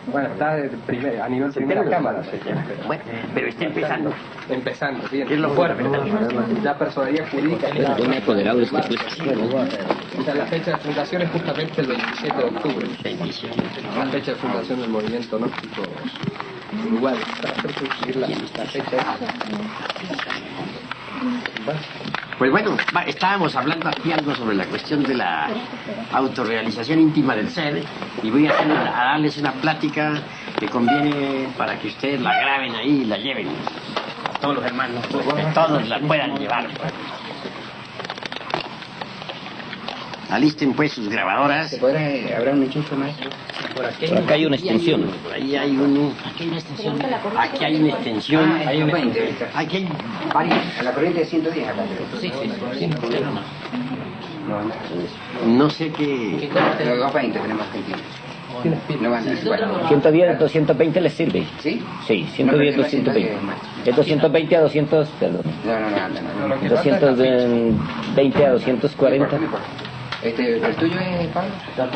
Bueno, está primero, a nivel primera cámara. Bueno, pero está empezando. Empezando, bien. ¿Qué es lo fuerte? La personalidad jurídica. Apoderado de este puesto. O sea, la fecha de fundación es justamente el 27 de octubre. 27. La fecha de fundación del movimiento gnóstico uruguayo. Para hacer coincidir la fecha. Pues bueno, estábamos hablando aquí algo sobre la cuestión de la autorrealización íntima del ser y voy a darles una plática que conviene para que ustedes la graben ahí y la lleven a todos los hermanos, pues, que todos la puedan llevar. Alisten pues sus grabadoras. ¿Habrá un enchufe, maestro? Por acá hay una extensión. Ahí hay uno. Aquí hay una extensión. Aquí hay una extensión. Hay un 20. Aquí hay varias. A la corriente de 110 acá. Sí. No sé qué. Los 220 tenemos que no van a 110, 220 les sirve. ¿Sí? Sí, 110, 220. Es 220 a 200, perdón. No. 220 a 240. ¿El tuyo es Pablo?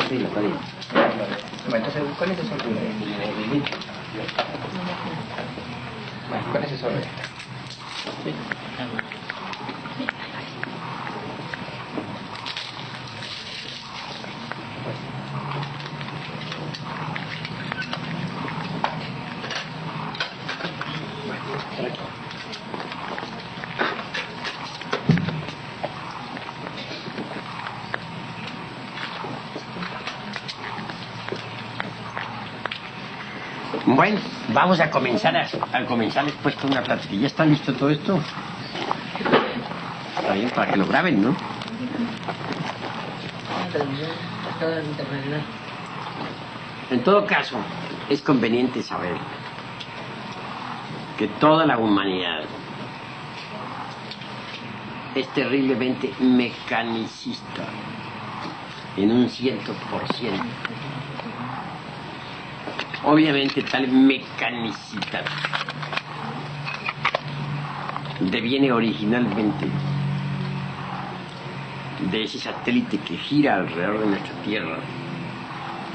Sí, está bien. Bueno, entonces con ese son Bueno, con ese son Bueno, vamos a comenzar después con una plática. ¿Ya está listo todo esto? Está bien, para que lo graben, ¿no? En todo caso, es conveniente saber que toda la humanidad es terriblemente mecanicista en un 100%. Obviamente tal mecanicidad deviene originalmente de ese satélite que gira alrededor de nuestra Tierra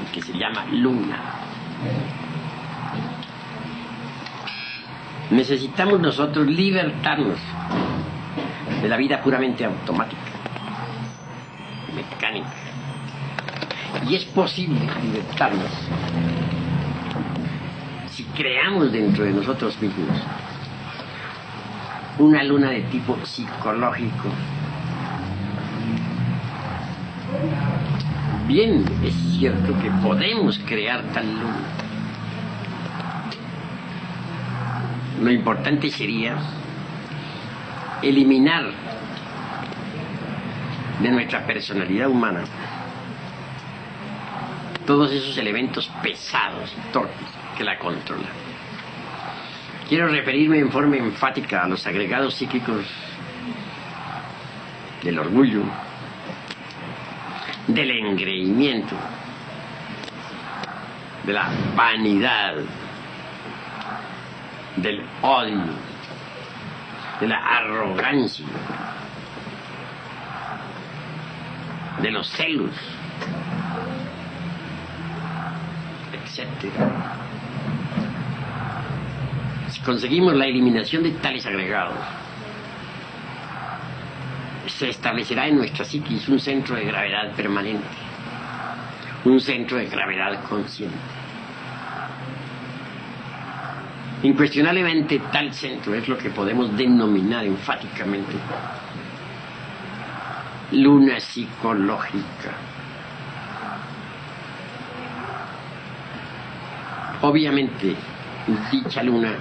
y que se llama Luna. Necesitamos nosotros libertarnos de la vida puramente automática, mecánica. Y es posible libertarnos si creamos dentro de nosotros mismos una luna de tipo psicológico. Bien, es cierto que podemos crear tal luna. Lo importante sería eliminar de nuestra personalidad humana todos esos elementos pesados y torpes que la controlan. Quiero referirme en forma enfática a los agregados psíquicos del orgullo, del engreimiento, de la vanidad, del odio, de la arrogancia, de los celos, etcétera. Si conseguimos la eliminación de tales agregados, se establecerá en nuestra psiquis un centro de gravedad permanente, un centro de gravedad consciente. Incuestionablemente tal centro es lo que podemos denominar enfáticamente luna psicológica. Obviamente, dicha luna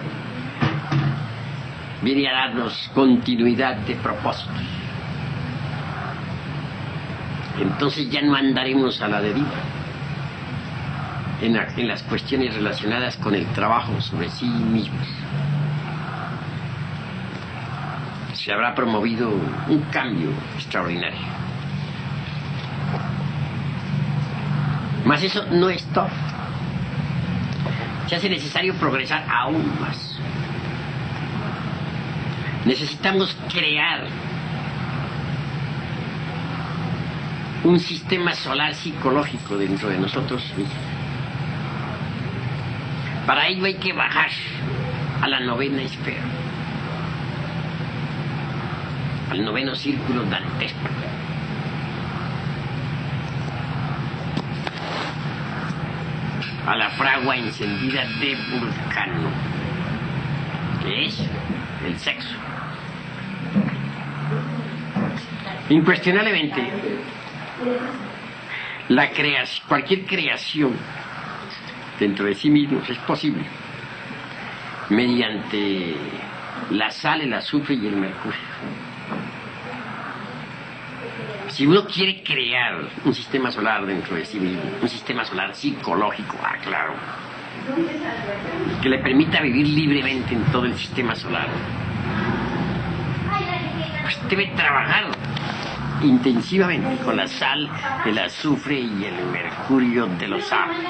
viene a darnos continuidad de propósitos. Entonces ya no andaremos a la deriva en las cuestiones relacionadas con el trabajo sobre sí mismos. Se habrá promovido un cambio extraordinario. Mas eso no es todo. Se hace necesario progresar aún más. Necesitamos crear un sistema solar psicológico dentro de nosotros mismos. Para ello hay que bajar a la novena esfera, al noveno círculo dantesco. A la fragua encendida de Vulcano, que es el sexo. Incuestionablemente, cualquier creación dentro de sí mismos es posible mediante la sal, el azufre y el mercurio. Si uno quiere crear un sistema solar dentro de sí mismo, un sistema solar psicológico, claro, que le permita vivir libremente en todo el sistema solar, pues debe trabajar intensivamente con la sal, el azufre y el mercurio de los árboles.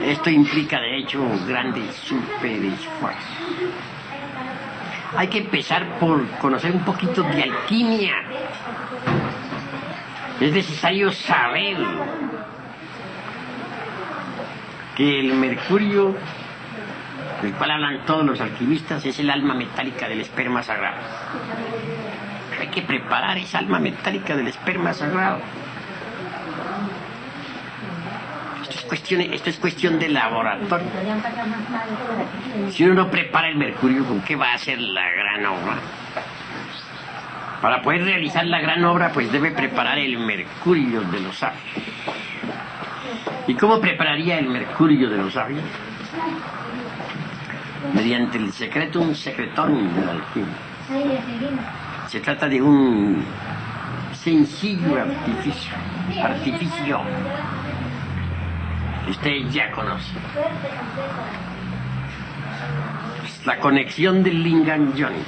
Esto implica, de hecho, grandes superesfuerzos. Hay que empezar por conocer un poquito de alquimia. Es necesario saber que el mercurio, del cual hablan todos los alquimistas, es el alma metálica del esperma sagrado. Hay que preparar esa alma metálica del esperma sagrado. Esto es cuestión de laboratorio. Si uno no prepara el mercurio, ¿con qué va a hacer la gran obra? Para poder realizar la gran obra, pues debe preparar el mercurio de los sabios. ¿Y cómo prepararía el mercurio de los sabios? Mediante el secretum secretorum de la alquimia. Se trata de un sencillo artificio que usted ya conoce. Es la conexión del lingam yoni,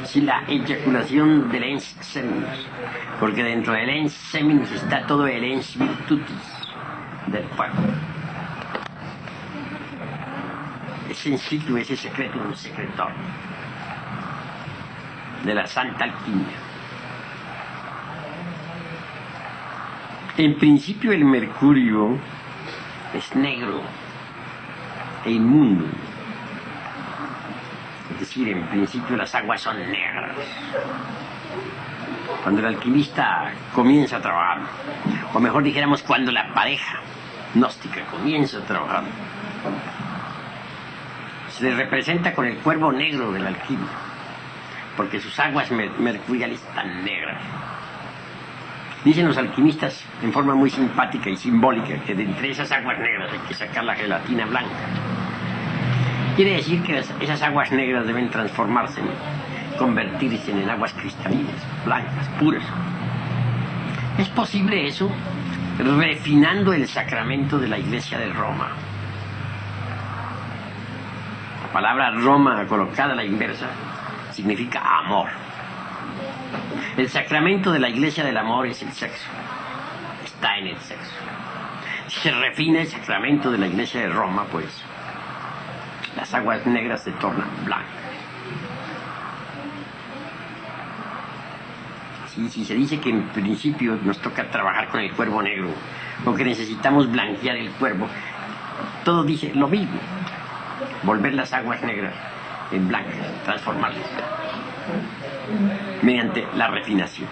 sí, la eyaculación del ens seminus, porque dentro del ens seminus está todo el ens virtutis del fuego. Es sencillo ese secreto, un secretor de la santa alquimia. En principio el mercurio es negro e inmundo. Es decir, en principio las aguas son negras. Cuando el alquimista comienza a trabajar, o mejor dijéramos cuando la pareja gnóstica comienza a trabajar, se le representa con el cuervo negro de la alquimia, porque sus aguas mercuriales están negras. Dicen los alquimistas en forma muy simpática y simbólica que de entre esas aguas negras hay que sacar la gelatina blanca. Quiere decir que esas aguas negras deben transformarse, convertirse en aguas cristalinas, blancas, puras. ¿Es posible eso? Refinando el sacramento de la Iglesia de Roma. La palabra Roma colocada a la inversa significa amor. El sacramento de la Iglesia del amor es el sexo. Está en el sexo. Si se refina el sacramento de la Iglesia de Roma, pues las aguas negras se tornan blancas. Si se dice que en principio nos toca trabajar con el cuervo negro, o que necesitamos blanquear el cuervo, todo dice lo mismo. Volver las aguas negras en blancas, transformarlas mediante la refinación.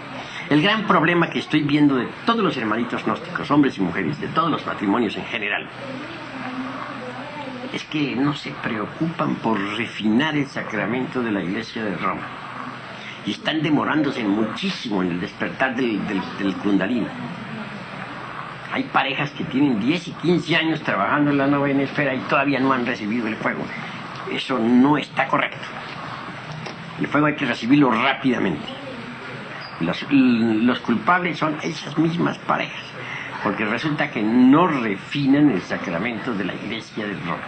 El gran problema que estoy viendo de todos los hermanitos gnósticos, hombres y mujeres, de todos los matrimonios en general, es que no se preocupan por refinar el sacramento de la Iglesia de Roma. Y están demorándose muchísimo en el despertar del Kundalini. Hay parejas que tienen 10 y 15 años trabajando en la novena esfera y todavía no han recibido el fuego. Eso no está correcto. El fuego hay que recibirlo rápidamente. Los culpables son esas mismas parejas, porque resulta que no refinan el sacramento de la Iglesia de Roma.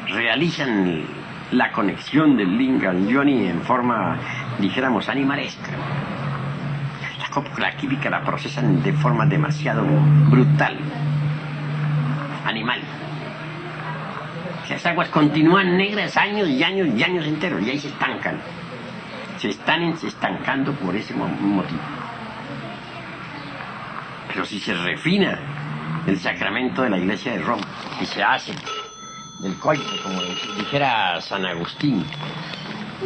Realizan la conexión del lingam yoni en forma, dijéramos, animalesca. La química la procesan de forma demasiado brutal, animal. Las aguas continúan negras años y años y años enteros, y ahí se estancan. Se están estancando por ese motivo. Pero si se refina el sacramento de la Iglesia de Roma, y se hace del coito, como dijera San Agustín,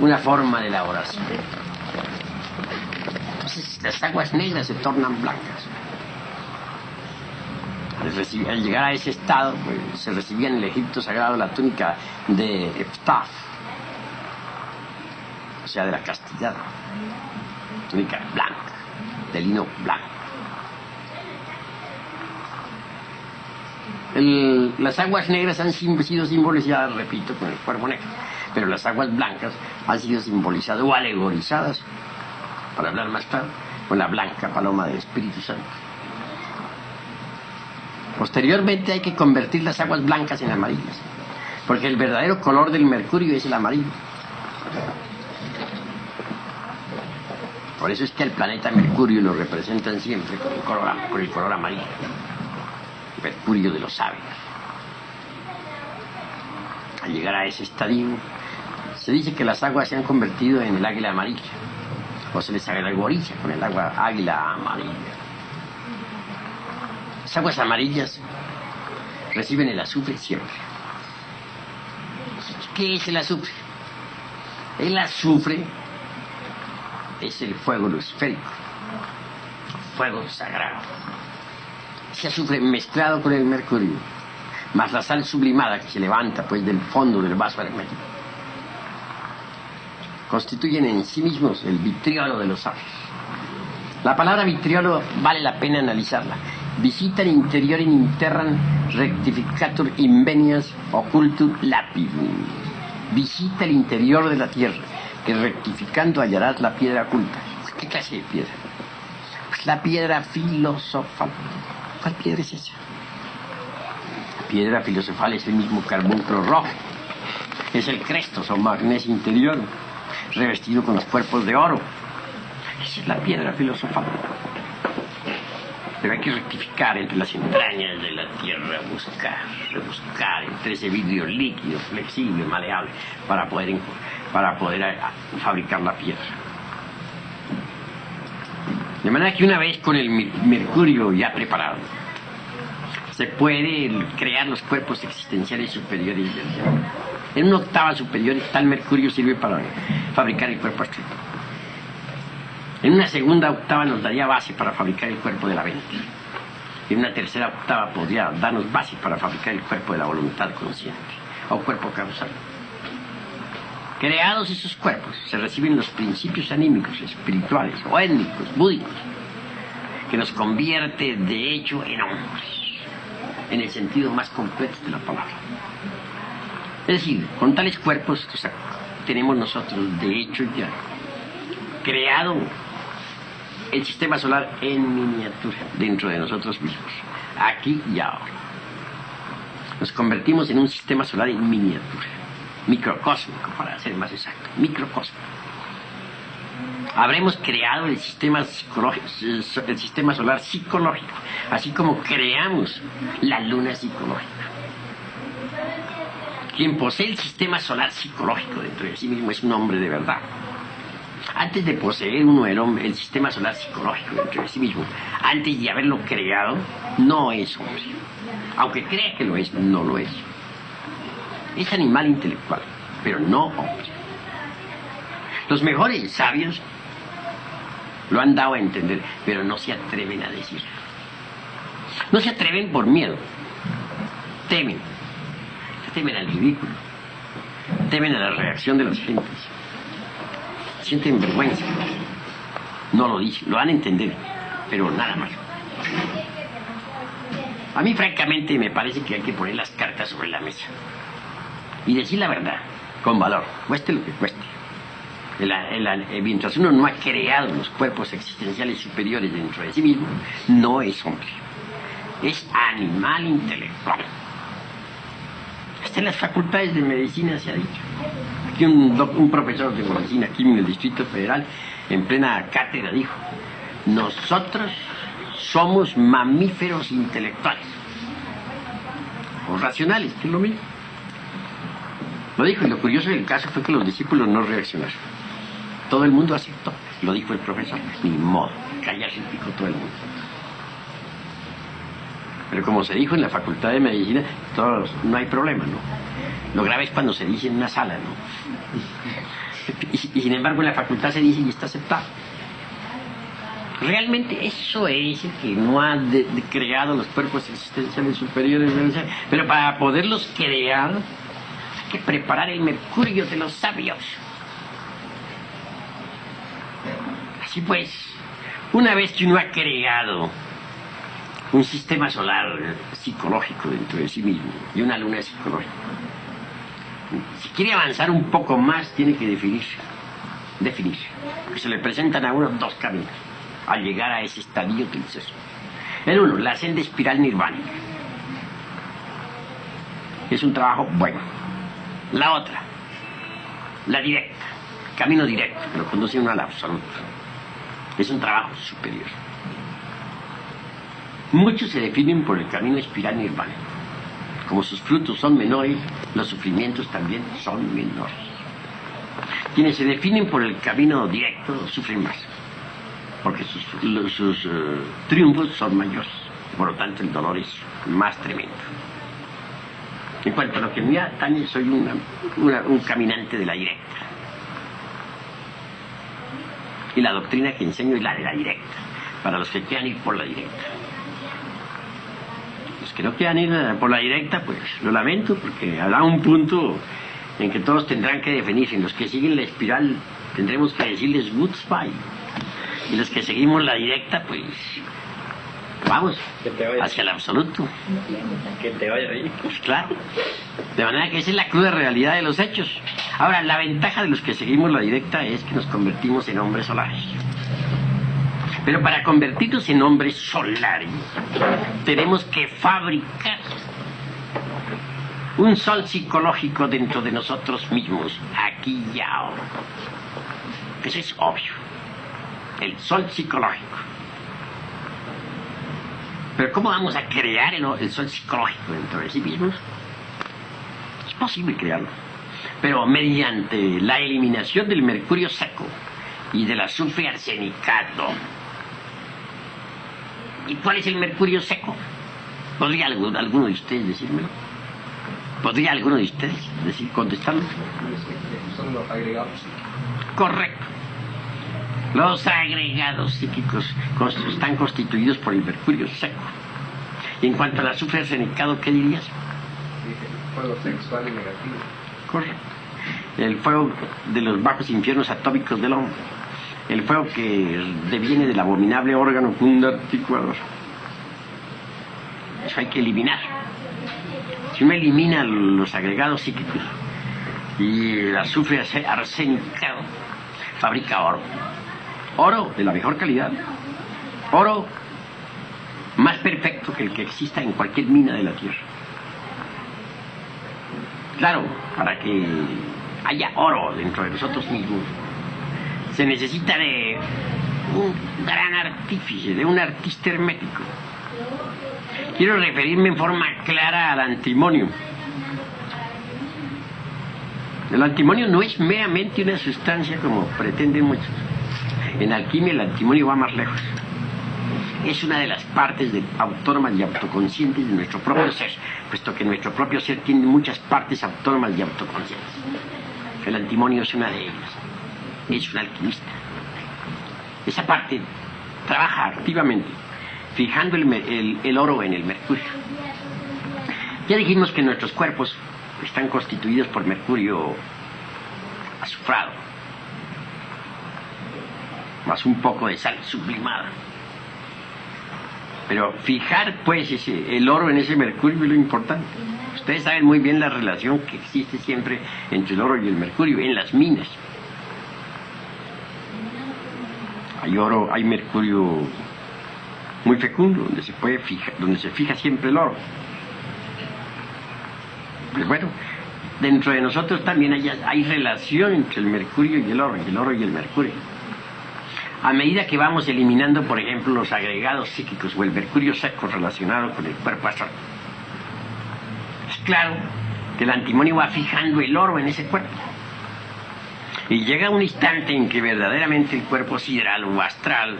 una forma de la oración. Entonces las aguas negras se tornan blancas. Al llegar a ese estado, pues, se recibía en el Egipto sagrado la túnica de Eftaf, o sea, de la castidad, túnica blanca, de lino blanco. Las aguas negras han sido simbolizadas, repito, con el cuervo negro, pero las aguas blancas han sido simbolizadas o alegorizadas, para hablar más claro, con la blanca paloma del Espíritu Santo. Posteriormente hay que convertir las aguas blancas en amarillas, porque el verdadero color del mercurio es el amarillo. Por eso es que el planeta Mercurio lo representan siempre con el color amarillo. Mercurio de los sabios. Al llegar a ese estadio, se dice que las aguas se han convertido en el águila amarilla, o se les alegoriza con el agua águila amarilla. Las aguas amarillas reciben el azufre siempre. ¿Qué es el azufre? El azufre es el fuego luciférico, fuego sagrado. Ese azufre mezclado con el mercurio, más la sal sublimada que se levanta pues del fondo del vaso hermético, constituyen en sí mismos el vitriolo de los sabios. La palabra vitriolo vale la pena analizarla. Visitan interior in interram rectificatur invenias occultur lapidum. Visita el interior de la tierra, que rectificando hallarás la piedra oculta. ¿Qué clase de piedra? Pues la piedra filosofal. ¿Cuál piedra es esa? La piedra filosofal es el mismo carbunclo rojo. Es el crestos o magnesio interior, revestido con los cuerpos de oro. Esa es la piedra filosofal. Pero hay que rectificar entre las entrañas de la tierra, rebuscar entre ese vidrio líquido, flexible, maleable, para poder fabricar la piedra. De manera que una vez con el mercurio ya preparado, se puede crear los cuerpos existenciales superiores del ser. En una octava superior, tal mercurio sirve para fabricar el cuerpo astral. En una segunda octava nos daría base para fabricar el cuerpo de la mente. En una tercera octava podría darnos base para fabricar el cuerpo de la voluntad consciente, o cuerpo causal. Creados esos cuerpos, se reciben los principios anímicos, espirituales o étnicos, búdicos, que nos convierte de hecho en hombres, en el sentido más completo de la palabra. Es decir, con tales cuerpos tenemos nosotros de hecho ya creado el sistema solar en miniatura dentro de nosotros mismos, aquí y ahora. Nos convertimos en un sistema solar en miniatura, microcósmico para ser más exacto, microcósmico. Habremos creado el sistema solar psicológico, así como creamos la luna psicológica. Quien posee el sistema solar psicológico dentro de sí mismo es un hombre de verdad. Antes de poseer uno el sistema solar psicológico dentro de sí mismo, antes de haberlo creado, no es hombre. Aunque crea que lo es, no lo es. Es animal intelectual, pero no hombre. Los mejores sabios lo han dado a entender, pero no se atreven a decirlo. No se atreven por miedo. Temen. Temen al ridículo. Temen a la reacción de las gentes. Sienten vergüenza. No lo dicen, lo van a entender, pero nada más. A mí francamente me parece que hay que poner las cartas sobre la mesa y decir la verdad, con valor, cueste lo que cueste. Mientras uno no ha creado los cuerpos existenciales superiores dentro de sí mismo, no es hombre. Es animal intelectual. Hasta en las facultades de medicina se ha dicho. Aquí un profesor de medicina aquí en el Distrito Federal, en plena cátedra, dijo: nosotros somos mamíferos intelectuales o racionales, que es lo mismo. Lo dijo, y lo curioso del caso fue que los discípulos no reaccionaron. Todo el mundo aceptó. Lo dijo el profesor. Ni modo, callarse el pico todo el mundo. Pero como se dijo en la Facultad de Medicina, no hay problema, ¿no? Lo grave es cuando se dice en una sala, ¿no? Y sin embargo en la facultad se dice y está aceptado. Realmente eso es el que no ha creado los cuerpos existenciales superiores del ser. Pero para poderlos crear hay que preparar el mercurio de los sabios. Así pues, una vez que uno ha creado un sistema solar psicológico dentro de sí mismo y una luna psicológica, si quiere avanzar un poco más tiene que definir. Porque se le presentan a uno dos caminos al llegar a ese estadio del ser. El uno, la senda espiral nirvánica. Es un trabajo bueno. La otra, la directa, camino directo, que lo conduce uno al absoluto. Es un trabajo superior. Muchos se definen por el camino espiral nirvánico. Como sus frutos son menores, los sufrimientos también son menores. Quienes se definen por el camino directo sufren más, porque sus triunfos son mayores. Por lo tanto, el dolor es más tremendo. En cuanto a lo que me atañe, soy un caminante de la directa. Y la doctrina que enseño es la de la directa, para los que quieran ir por la directa. Los que no quieran ir por la directa, pues lo lamento, porque habrá un punto en que todos tendrán que definirse. Los que siguen la espiral tendremos que decirles goodbye. Y los que seguimos la directa, pues vamos hacia el absoluto. Que te vaya bien. Pues claro. De manera que esa es la cruda realidad de los hechos. Ahora, la ventaja de los que seguimos la directa es que nos convertimos en hombres solares. Pero para convertirnos en hombres solares, tenemos que fabricar un sol psicológico dentro de nosotros mismos, aquí y ahora. Eso es obvio. El sol psicológico. Pero ¿cómo vamos a crear el sol psicológico dentro de sí mismos? Es posible crearlo, pero mediante la eliminación del mercurio seco y del azufre arsenicado. ¿Y cuál es el mercurio seco? ¿Podría alguno de ustedes decírmelo? ¿Podría alguno de ustedes contestarlo? Son los agregados. Correcto. Los agregados psíquicos están constituidos por el mercurio seco. Y en cuanto al azufre arsenicado, ¿qué dirías? Fuego sexual negativo. Correcto. El fuego de los bajos infiernos atómicos del hombre. El fuego que deviene del abominable órgano articulador. Eso hay que eliminar. Si uno elimina los agregados psíquicos y el azufre arsenicado, fabrica oro. Oro de la mejor calidad. Oro más perfecto que el que exista en cualquier mina de la tierra. Claro, para que haya oro dentro de nosotros mismos, se necesita de un gran artífice, de un artista hermético. Quiero referirme en forma clara al antimonio. El antimonio no es meramente una sustancia como pretenden muchos. En alquimia el antimonio va más lejos. Es una de las partes autónomas y autoconscientes de nuestro propio ser, puesto que nuestro propio ser tiene muchas partes autónomas y autoconscientes. El antimonio es una de ellas. Es un alquimista. Esa parte trabaja activamente, fijando el oro en el mercurio. Ya dijimos que nuestros cuerpos están constituidos por mercurio azufrado, más un poco de sal sublimada. Pero fijar pues el oro en ese mercurio es lo importante. Ustedes saben muy bien la relación que existe siempre entre el oro y el mercurio en las minas. Hay oro, hay mercurio muy fecundo donde se puede fijar, donde se fija siempre el oro. Pues bueno, dentro de nosotros también hay relación entre el mercurio y el oro y el mercurio. A medida que vamos eliminando, por ejemplo, los agregados psíquicos o el mercurio seco relacionado con el cuerpo astral, es claro que el antimonio va fijando el oro en ese cuerpo. Y llega un instante en que verdaderamente el cuerpo sideral o astral,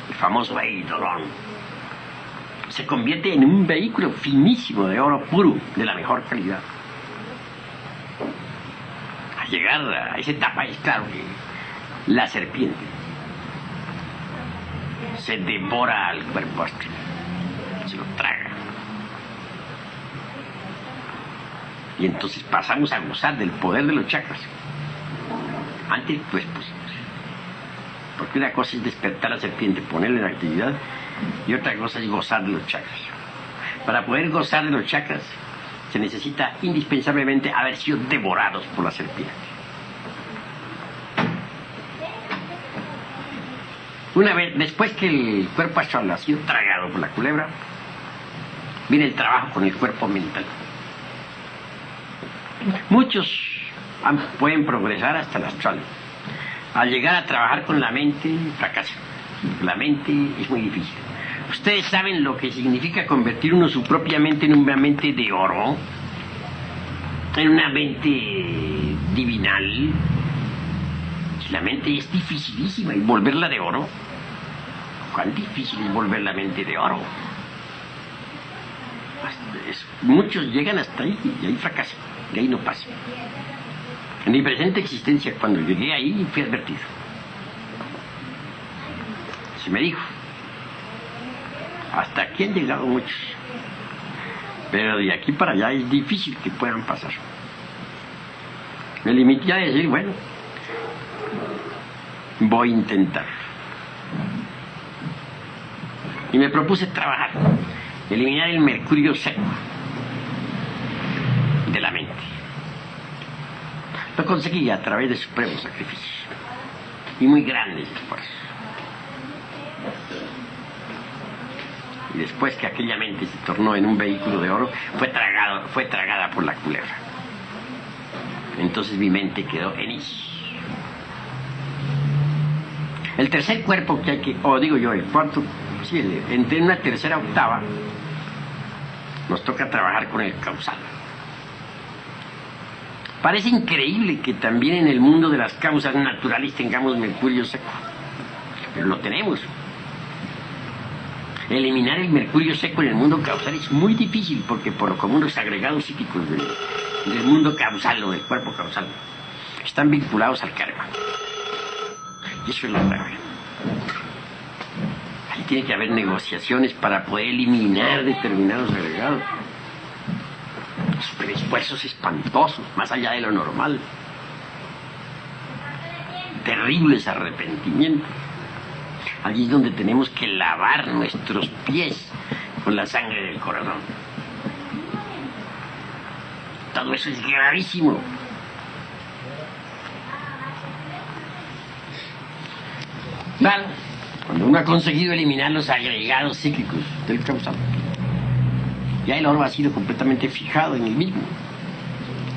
el famoso eidolon, se convierte en un vehículo finísimo de oro puro, de la mejor calidad. Al llegar a esa etapa es claro que la serpiente se devora al cuerpo astral, se lo traga. Y entonces pasamos a gozar del poder de los chakras. Antes pues porque una cosa es despertar a la serpiente, ponerla en actividad, y otra cosa es gozar de los chakras. Para poder gozar de los chakras se necesita indispensablemente haber sido devorados por la serpiente. Una vez, después que el cuerpo astral ha sido tragado por la culebra, viene el trabajo con el cuerpo mental. Muchos pueden progresar hasta el astral. Al llegar a trabajar con la mente, fracasan. La mente es muy difícil. Ustedes saben lo que significa convertir uno su propia mente en una mente de oro, en una mente divinal. La mente es dificilísima, y volverla de oro. ¿Cuán difícil es volver la mente de oro? Muchos llegan hasta ahí y ahí fracasan, de ahí no pasan. En mi presente existencia, cuando llegué ahí, fui advertido. Se me dijo, hasta aquí han llegado muchos, pero de aquí para allá es difícil que puedan pasar. Me limité a decir, bueno, voy a intentar. Y me propuse trabajar, eliminar el mercurio seco de la mente. Lo conseguí a través de supremos sacrificios y muy grandes esfuerzos. Y después que aquella mente se tornó en un vehículo de oro, fue tragada por la culebra. Entonces mi mente quedó en Isis. El tercer cuerpo que hay que, el cuarto, sí, entre una tercera octava, nos toca trabajar con el causal. Parece increíble que también en el mundo de las causas naturales tengamos mercurio seco, pero lo tenemos. Eliminar el mercurio seco en el mundo causal es muy difícil, porque por lo común los agregados psíquicos del mundo causal o del cuerpo causal están vinculados al karma. Y eso es lo grave. Ahí tiene que haber negociaciones para poder eliminar determinados agregados. Esfuerzos espantosos, más allá de lo normal. Terribles arrepentimientos. Allí es donde tenemos que lavar nuestros pies con la sangre del corazón. Todo eso es gravísimo. Claro, cuando uno ha conseguido eliminar los agregados psíquicos del causal, ya el oro ha sido completamente fijado en el mismo,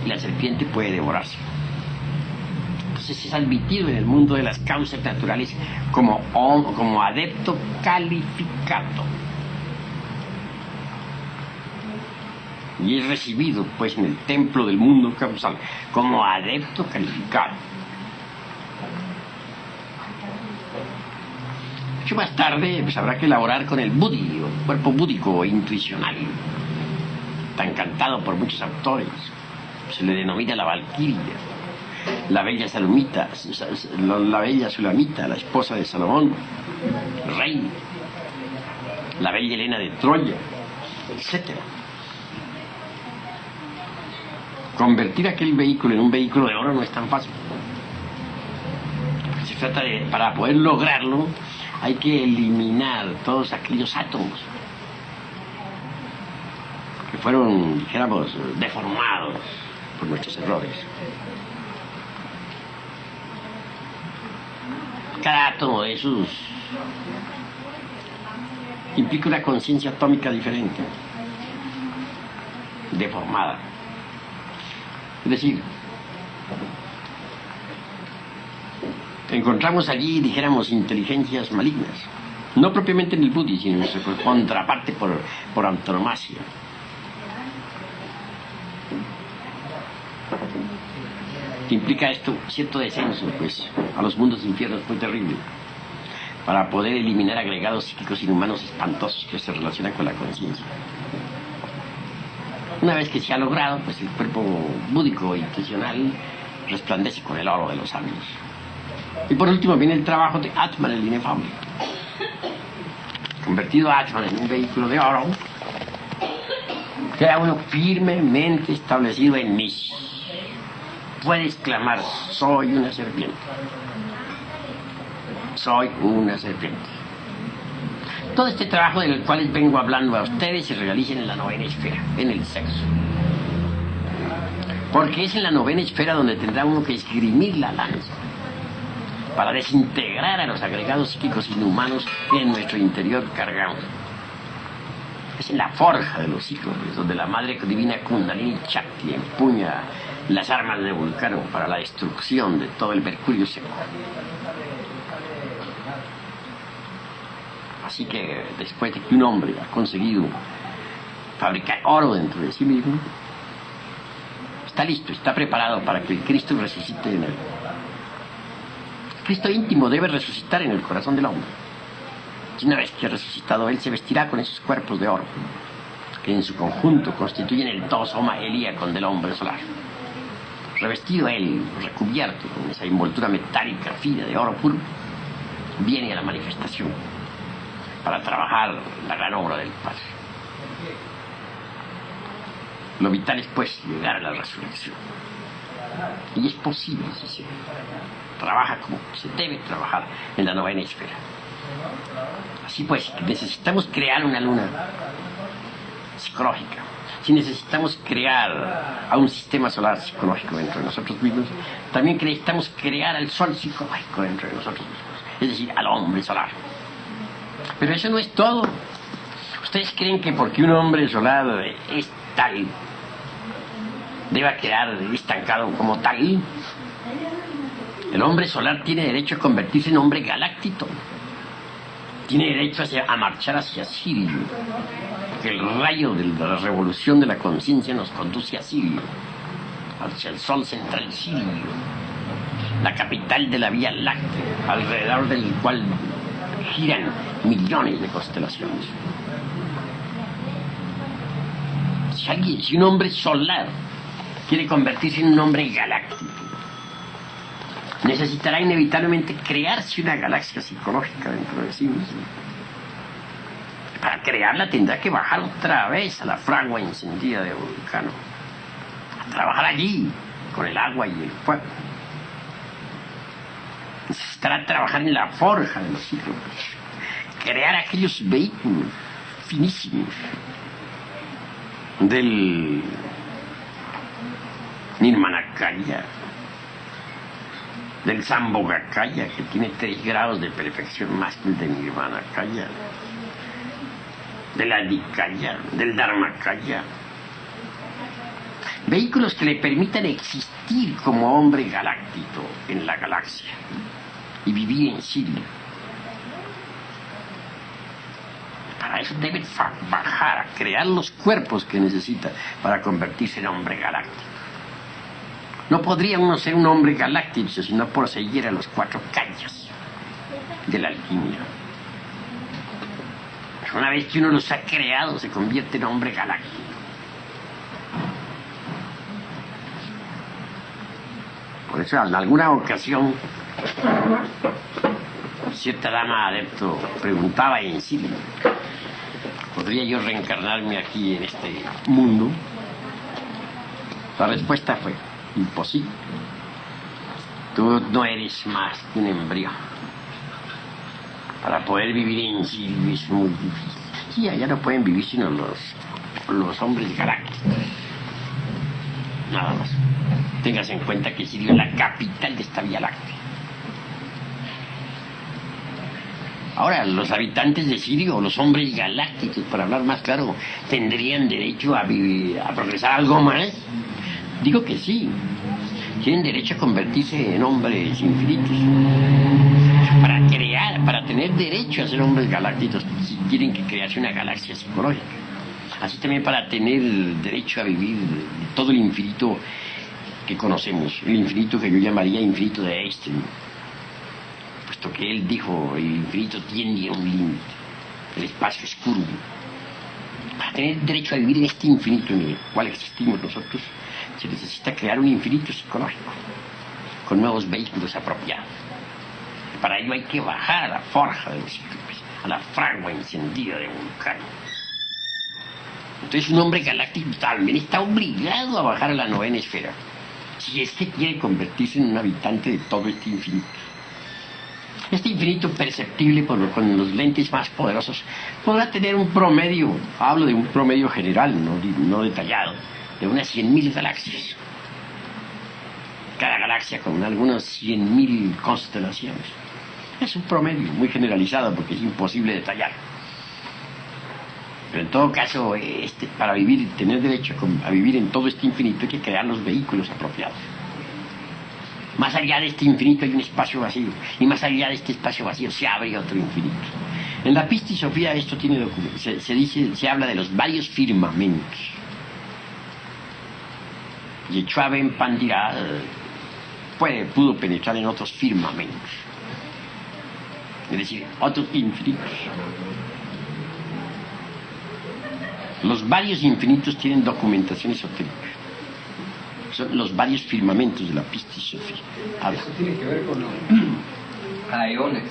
y la serpiente puede devorarse. Entonces es admitido en el mundo de las causas naturales como adepto calificado. Y es recibido pues en el templo del mundo causal como adepto calificado. Mucho más tarde pues habrá que elaborar con el buddhi, o el cuerpo búdico o intuicional, tan cantado por muchos autores. Se le denomina la Valquiria, la bella Salomita, la bella Sulamita, la esposa de Salomón, rey, la bella Helena de Troya, etc. Convertir aquel vehículo en un vehículo de oro no es tan fácil. Se trata de, para poder lograrlo, hay que eliminar todos aquellos átomos que fueron, dijéramos, deformados por nuestros errores. Cada átomo de esos implica una conciencia atómica diferente, deformada. Es decir, encontramos allí, dijéramos, inteligencias malignas, no propiamente en el Buddhi, sino en su contraparte por antonomasia. Implica esto cierto descenso, pues, a los mundos infiernos muy terrible. para poder eliminar agregados psíquicos inhumanos espantosos que se relacionan con la conciencia. Una vez que se ha logrado, pues el cuerpo búdico intencional resplandece con el oro de los años. Y por último viene el trabajo de Atman, el inefable. Convertido a Atman en un vehículo de oro, queda uno firmemente establecido en mí. Puede exclamar: soy una serpiente. Soy una serpiente. Todo este trabajo del cual les vengo hablando a ustedes se realiza en la novena esfera, en el sexo. Porque es en la novena esfera donde tendrá uno que esgrimir la lanza para desintegrar a los agregados psíquicos inhumanos que en nuestro interior cargamos. Es en la forja de los cíclopes donde la Madre Divina Kundalini Shakti empuña las armas de Vulcano para la destrucción de todo el mercurio seco. Así que después de que un hombre ha conseguido fabricar oro dentro de sí mismo, está listo, está preparado para que el Cristo resucite en él. El Cristo íntimo debe resucitar en el corazón del hombre. Y una vez que ha resucitado, él se vestirá con esos cuerpos de oro, que en su conjunto constituyen el tosoma helíaco del hombre solar. Revestido él, recubierto con esa envoltura metálica fina de oro puro, viene a la manifestación para trabajar la gran obra del Padre. Lo vital es, pues, llegar a la resurrección. Y es posible si se trabaja como se debe trabajar en la novena esfera. Así pues, necesitamos crear una luna psicológica. Si necesitamos crear a un sistema solar psicológico dentro de nosotros mismos, también necesitamos crear al sol psicológico dentro de nosotros mismos, es decir, al hombre solar. Pero eso no es todo. ¿Ustedes creen que porque un hombre solar es tal, deba quedar estancado como tal? El hombre solar tiene derecho a convertirse en hombre galáctico. Tiene derecho a marchar hacia Sirio. Porque el rayo de la revolución de la conciencia nos conduce a Sirio, hacia el sol central Sirio, la capital de la Vía Láctea, alrededor del cual giran millones de constelaciones. Si un hombre solar quiere convertirse en un hombre galáctico, necesitará inevitablemente crearse una galaxia psicológica dentro de sí mismo. Para crearla tendrá que bajar otra vez a la fragua encendida de Vulcano, a trabajar allí con el agua y el fuego. Necesitará trabajar en la forja de los cíclopes, crear aquellos vehículos finísimos del Nirmanakaya, del Sambhogakaya, que tiene 3 grados de perfección más que el de Nirmanakaya, del Adhikaya, del Dharmakaya. Vehículos que le permitan existir como hombre galáctico en la galaxia y vivir en Sirio. Para eso debe bajar a crear los cuerpos que necesita para convertirse en hombre galáctico. No podría uno ser un hombre galáctico si no poseyera los 4 kayas de la alquimia. Una vez que uno los ha creado, se convierte en hombre galáctico. Por eso, en alguna ocasión, cierta dama adepto preguntaba en sí: ¿podría yo reencarnarme aquí en este mundo? La respuesta fue: imposible. Tú no eres más que un embrión. Para poder vivir en Sirio es muy difícil. Sí, allá no pueden vivir sino los hombres galácticos. Nada más. Tengas en cuenta que Sirio es la capital de esta Vía Láctea. Ahora, los habitantes de Sirio, los hombres galácticos, para hablar más claro, ¿tendrían derecho a progresar algo más? Digo que sí. Tienen derecho a convertirse en hombres infinitos. Para tener derecho a ser hombres galácticos, tienen que crearse una galaxia psicológica. Así también para tener derecho a vivir todo el infinito que conocemos, el infinito que yo llamaría infinito de Einstein. puesto que él dijo el infinito tiene un límite, el espacio es curvo. Para tener derecho a vivir en este infinito en el cual existimos nosotros, se necesita crear un infinito psicológico, con nuevos vehículos apropiados. Para ello hay que bajar a la forja de los cíclopes, a la fragua encendida de Vulcano. Entonces un hombre galáctico también está obligado a bajar a la novena esfera, si es que quiere convertirse en un habitante de todo este infinito. Este infinito perceptible con los lentes más poderosos podrá tener un promedio, hablo de un promedio general, no detallado, de unas 100.000 galaxias. Cada galaxia con algunas 100.000 constelaciones. Es un promedio muy generalizado porque es imposible detallar. Pero en todo caso, para vivir, tener derecho a vivir en todo este infinito hay que crear los vehículos apropiados. Más allá de este infinito hay un espacio vacío, y más allá de este espacio vacío se abre otro infinito. En la Pistisofía esto tiene documento, se habla de los varios firmamentos. Yeshua Ben Pandira pudo penetrar en otros firmamentos, es decir, otros infinitos. Los varios infinitos tienen documentación esotérica. Son los varios firmamentos de la Pistisofía. Eso tiene que ver con los aeones.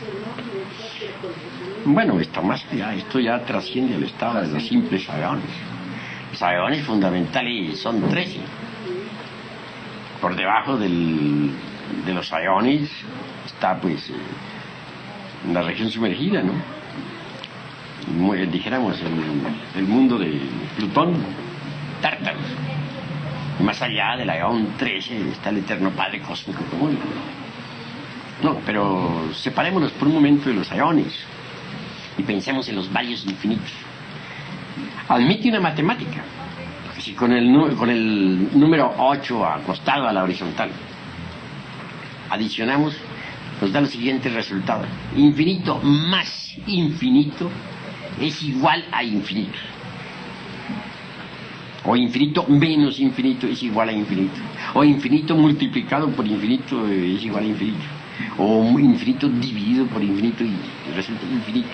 Bueno, esto más allá, esto ya trasciende el estado de los simples aeones. Los aeones fundamentales son 13. Por debajo de los aeones está pues la región sumergida, ¿no? Dijéramos el mundo de Plutón, Tártaro. Y más allá del aeón 13 está el eterno Padre Cósmico Común. No, pero separémonos por un momento de los aeones y pensemos en los varios infinitos. Admite una matemática. Si con el número 8 acostado a la horizontal adicionamos, nos da el siguiente resultado: infinito más infinito es igual a infinito, o infinito menos infinito es igual a infinito, o infinito multiplicado por infinito es igual a infinito, o infinito dividido por infinito y resulta infinito.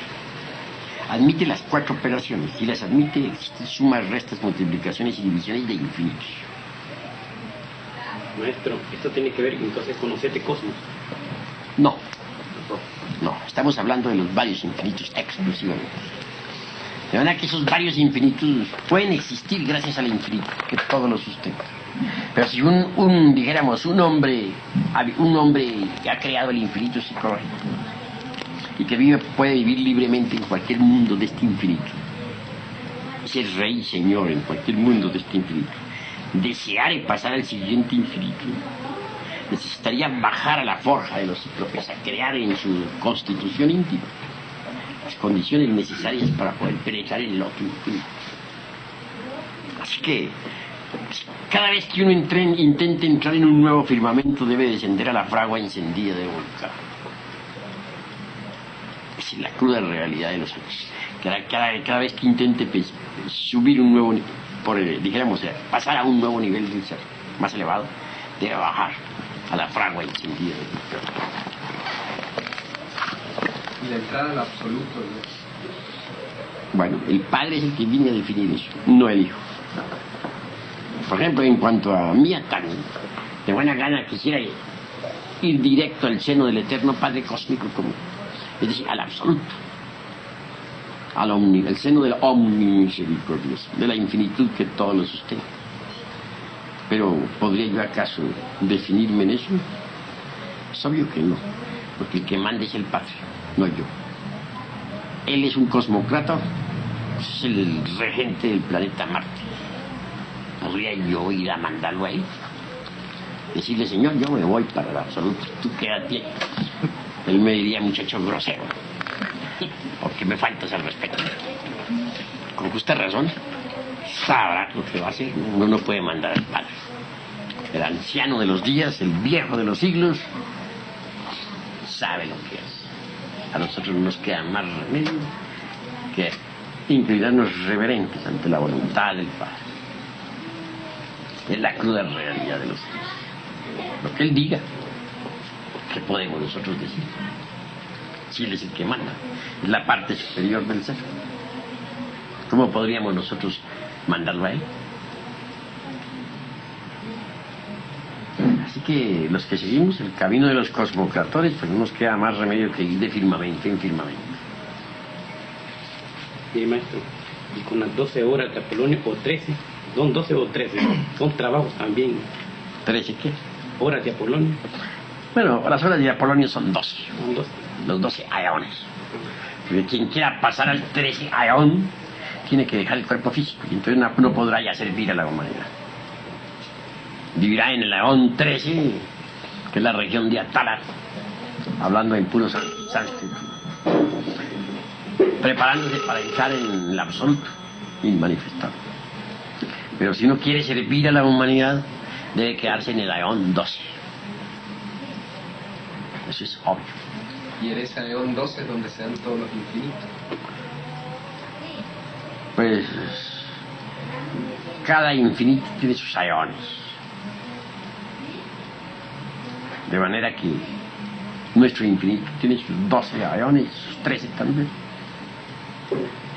Admite las 4 operaciones. Si las admite, existen sumas, restas, multiplicaciones y divisiones de infinitos. Maestro, ¿esto tiene que ver entonces con los 7 cosmos? No, estamos hablando de los varios infinitos exclusivamente. De manera que esos varios infinitos pueden existir gracias al infinito, que todo lo sustenta. Pero si dijéramos, un hombre que ha creado el infinito psicológico y que puede vivir libremente en cualquier mundo de este infinito, ser rey y señor en cualquier mundo de este infinito, deseare pasar al siguiente infinito, necesitaría bajar a la forja de los cíclopes, a crear en su constitución íntima las condiciones necesarias para poder penetrar en el otro infinito. Así que cada vez que uno intente entrar en un nuevo firmamento, debe descender a la fragua encendida de Vulcano. Es la cruda realidad de los hechos. Cada vez que intente subir un nuevo, pasar a un nuevo nivel del ser más elevado, debe bajar a la fragua encendida de Vulcano. Y la entrada al absoluto, ¿no? Bueno, el Padre es el que viene a definir eso, no el Hijo. Por ejemplo, en cuanto a mí, tan de buena gana quisiera ir directo al seno del eterno Padre Cósmico Común, es decir, al absoluto, al seno del omnimisericordioso, de la infinitud que todo lo sustenta. Pero ¿podría yo acaso definirme en eso? Es obvio que no, porque el que manda es el Padre, no yo. Él es un cosmócrata, es el regente del planeta Marte. ¿Podría yo ir a mandarlo a él? Decirle, Señor, yo me voy para el absoluto, tú quédate. Él me diría, muchacho grosero, porque me faltas al respeto. Con justa razón, sabrá lo que va a hacer. Uno no puede mandar al Padre. El anciano de los días, el viejo de los siglos, sabe lo que es. A nosotros no nos queda más remedio que inclinarnos reverentes ante la voluntad del Padre. Es la cruda realidad de los hechos. Lo que Él diga, ¿qué podemos nosotros decir? Si Él es el que manda, es la parte superior del ser. ¿Cómo podríamos nosotros mandarlo a Él? Así que los que seguimos el camino de los cosmocratores, pues no nos queda más remedio que ir de firmamento en firmamento. Mire, maestro, y con las 12 horas de Apolonio, o 13, son 12 o 13, son trabajos también. ¿13 qué? Horas de Apolonio, Bueno, las horas de Apolonio son 12, son 12. los 12 aeones. Porque quien quiera pasar al 13 aeón tiene que dejar el cuerpo físico, y entonces no podrá ya servir a la humanidad. Vivirá en el aeón 13, que es la región de Atala, hablando en puro sánscrito, preparándose para entrar en el absoluto inmanifestado. Pero si uno quiere servir a la humanidad, debe quedarse en el aeón 12. Eso es obvio. Y en ese aeón 12 es donde se dan todos los infinitos. Pues cada infinito tiene sus aeones. De manera que nuestro infinito tiene sus 12 aeones, sus 13 también.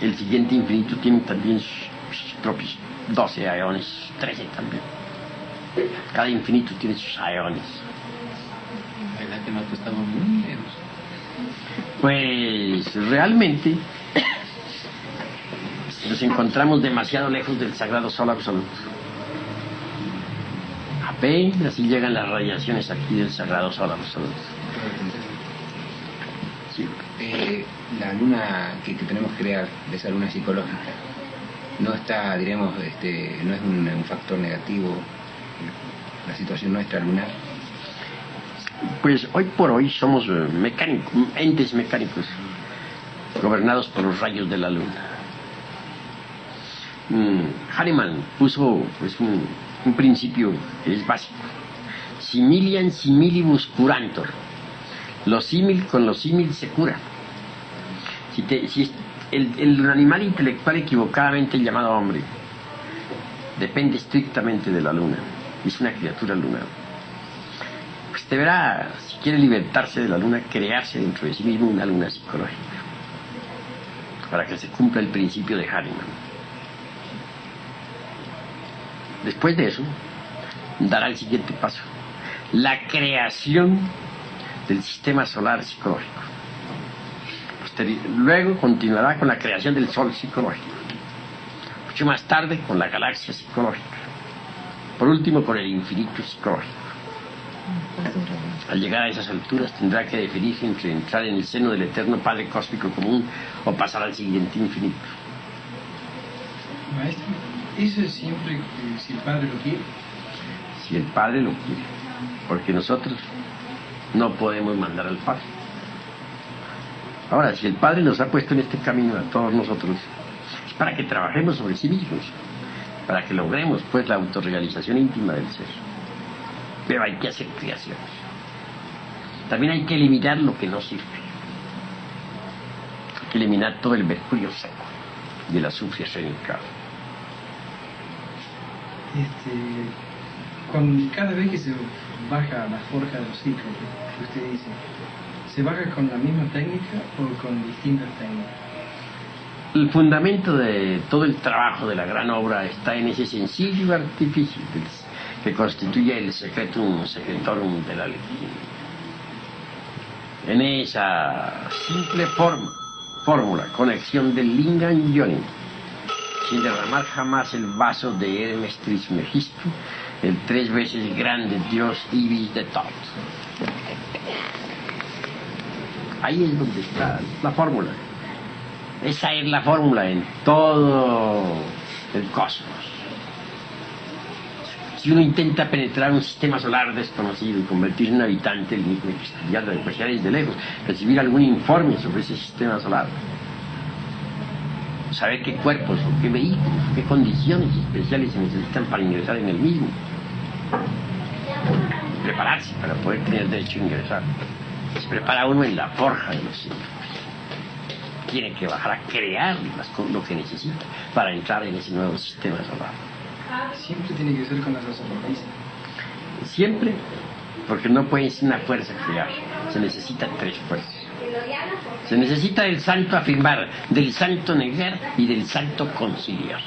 El siguiente infinito tiene también sus propios 12 aeones, sus 13 también. Cada infinito tiene sus aeones. La verdad que nosotros estamos muy lejos. Pues realmente nos encontramos demasiado lejos del sagrado sol absoluto. Apenas si llegan las radiaciones aquí del sagrado sol absoluto. Sí. La luna que tenemos que crear, esa luna psicológica, no está, diremos, no es un factor negativo la situación nuestra lunar. Pues hoy por hoy somos mecánicos, entes mecánicos, gobernados por los rayos de la luna. Hahnemann puso pues, un principio que es básico. Similian similibus curantor. Lo símil con lo símil se cura. Si el animal intelectual equivocadamente llamado hombre depende estrictamente de la luna, es una criatura lunar, pues deberá, si quiere libertarse de la luna, crearse dentro de sí mismo una luna psicológica para que se cumpla el principio de Hahnemann. Después de eso dará el siguiente paso: la creación del sistema solar psicológico. Luego continuará con la creación del sol psicológico, mucho más tarde con la galaxia psicológica, por último con el infinito psicológico. Al llegar a esas alturas tendrá que definirse entre entrar en el seno del eterno Padre Cósmico Común o pasar al siguiente infinito. Maestro, ¿eso es siempre si el Padre lo quiere? Si el Padre lo quiere, porque nosotros no podemos mandar al Padre. Ahora, si el Padre nos ha puesto en este camino a todos nosotros, es para que trabajemos sobre sí mismos, para que logremos pues la autorrealización íntima del ser. Pero hay que hacer creaciones. También hay que eliminar lo que no sirve. Hay que eliminar todo el mercurio seco y el azufre arsenical. Cada vez que se baja la forja de los ciclos, que usted dice, ¿se baja con la misma técnica o con distintas técnicas? El fundamento de todo el trabajo de la gran obra está en ese sencillo artificio que constituye el secretum secretorum de la alquimia. En esa simple fórmula, conexión del Lingam Yoni, sin derramar jamás el vaso de Hermes Trismegisto, el 3 veces grande dios Ibis de Thoth. Ahí es donde está la fórmula. Esa es la fórmula en todo el cosmos. Si uno intenta penetrar un sistema solar desconocido y convertirse en un habitante, el mismo hay que estudiarlo, desde lejos, recibir algún informe sobre ese sistema solar, saber qué cuerpos o qué vehículos, qué condiciones especiales se necesitan para ingresar en el mismo, prepararse para poder tener derecho a ingresar. Se prepara uno en la forja de los siglos. Tiene que bajar a crear lo que necesita para entrar en ese nuevo sistema solar. Siempre tiene que ser con la sacerdotisa. Siempre, porque no puede ser una fuerza crear, se necesitan 3 fuerzas. Se necesita del santo afirmar, del santo negar y del santo conciliar.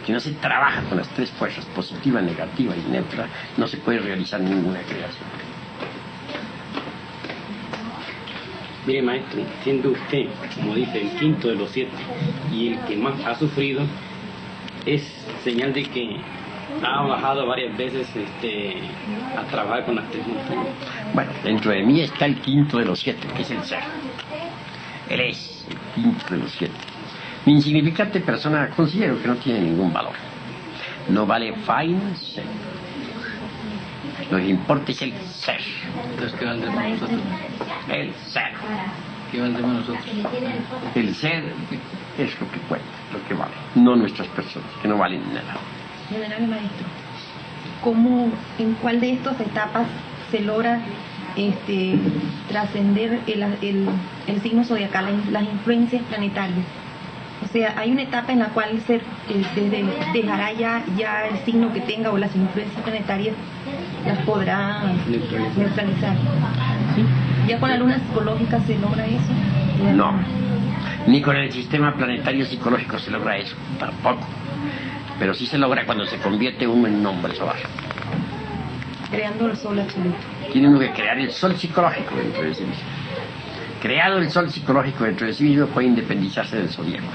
Si no se trabaja con las tres fuerzas, positiva, negativa y neutra, no se puede realizar ninguna creación. Mire, maestro, siendo usted, como dice, el quinto de los 7 y el que más ha sufrido, es señal de que ha bajado varias veces a trabajar con las tres montañas. Bueno, dentro de mí está el quinto de los 7, que es el ser. Él es el quinto de los 7. Mi insignificante persona considero que no tiene ningún valor. No vale faina ser. Lo que importa es el ser. Entonces, ¿qué valdremos nosotros? El ser. ¿Qué valdremos nosotros? El ser es lo que cuenta, lo que vale. No nuestras personas, que no valen nada. Venerable maestro, ¿cómo, en cuál de estas etapas se logra trascender el signo zodiacal, las influencias planetarias? O sea, hay una etapa en la cual el ser dejará ya el signo que tenga o las influencias planetarias las podrá neutralizar. ¿Sí? ¿Ya con la luna psicológica se logra eso? No, ni con el sistema planetario psicológico se logra eso, tampoco. Pero sí se logra cuando se convierte uno en un hombre solar. Creando el sol absoluto. Tiene uno que crear el sol psicológico dentro de sí mismo. Creado el sol psicológico dentro de sí mismo, puede independizarse del zodíaco.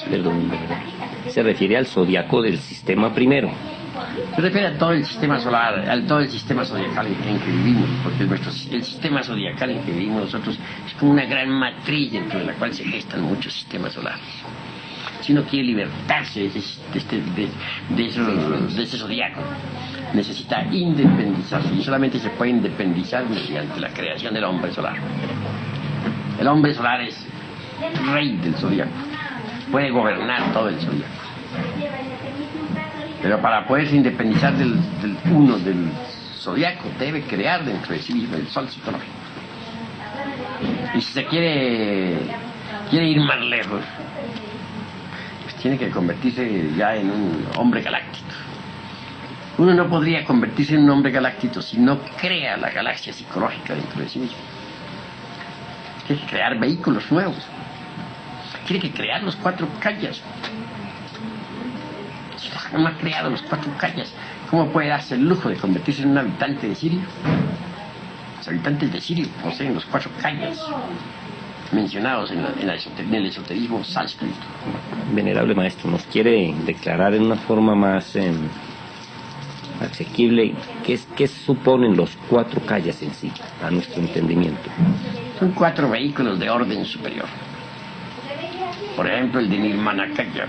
Perdón, se refiere al zodiaco del sistema primero. Se refiere a todo el sistema solar, a todo el sistema zodiacal en que vivimos, porque el sistema zodiacal en que vivimos nosotros es como una gran matriz dentro de la cual se gestan muchos sistemas solares. Si uno quiere libertarse de ese zodiaco, necesita independizarse, y solamente se puede independizar mediante la creación del hombre solar. El hombre solar es rey del zodiaco, puede gobernar todo el zodiaco. Pero para poderse independizar del zodiaco, debe crear dentro de sí mismo el sol psicológico. Y si se quiere ir más lejos, pues tiene que convertirse ya en un hombre galáctico. Uno no podría convertirse en un hombre galáctico si no crea la galaxia psicológica dentro de sí mismo. Tiene que crear vehículos nuevos. Tiene que crear los 4 kayas. Si no ha creado los 4 kayas, ¿cómo puede darse el lujo de convertirse en un habitante de Sirio? Los habitantes de Sirio poseen los 4 kayas mencionados en el esoterismo sánscrito. Venerable maestro, ¿nos quiere declarar en una forma más asequible qué suponen los 4 kayas en sí, a nuestro entendimiento? Son 4 vehículos de orden superior. Por ejemplo, el de Nirmanakaya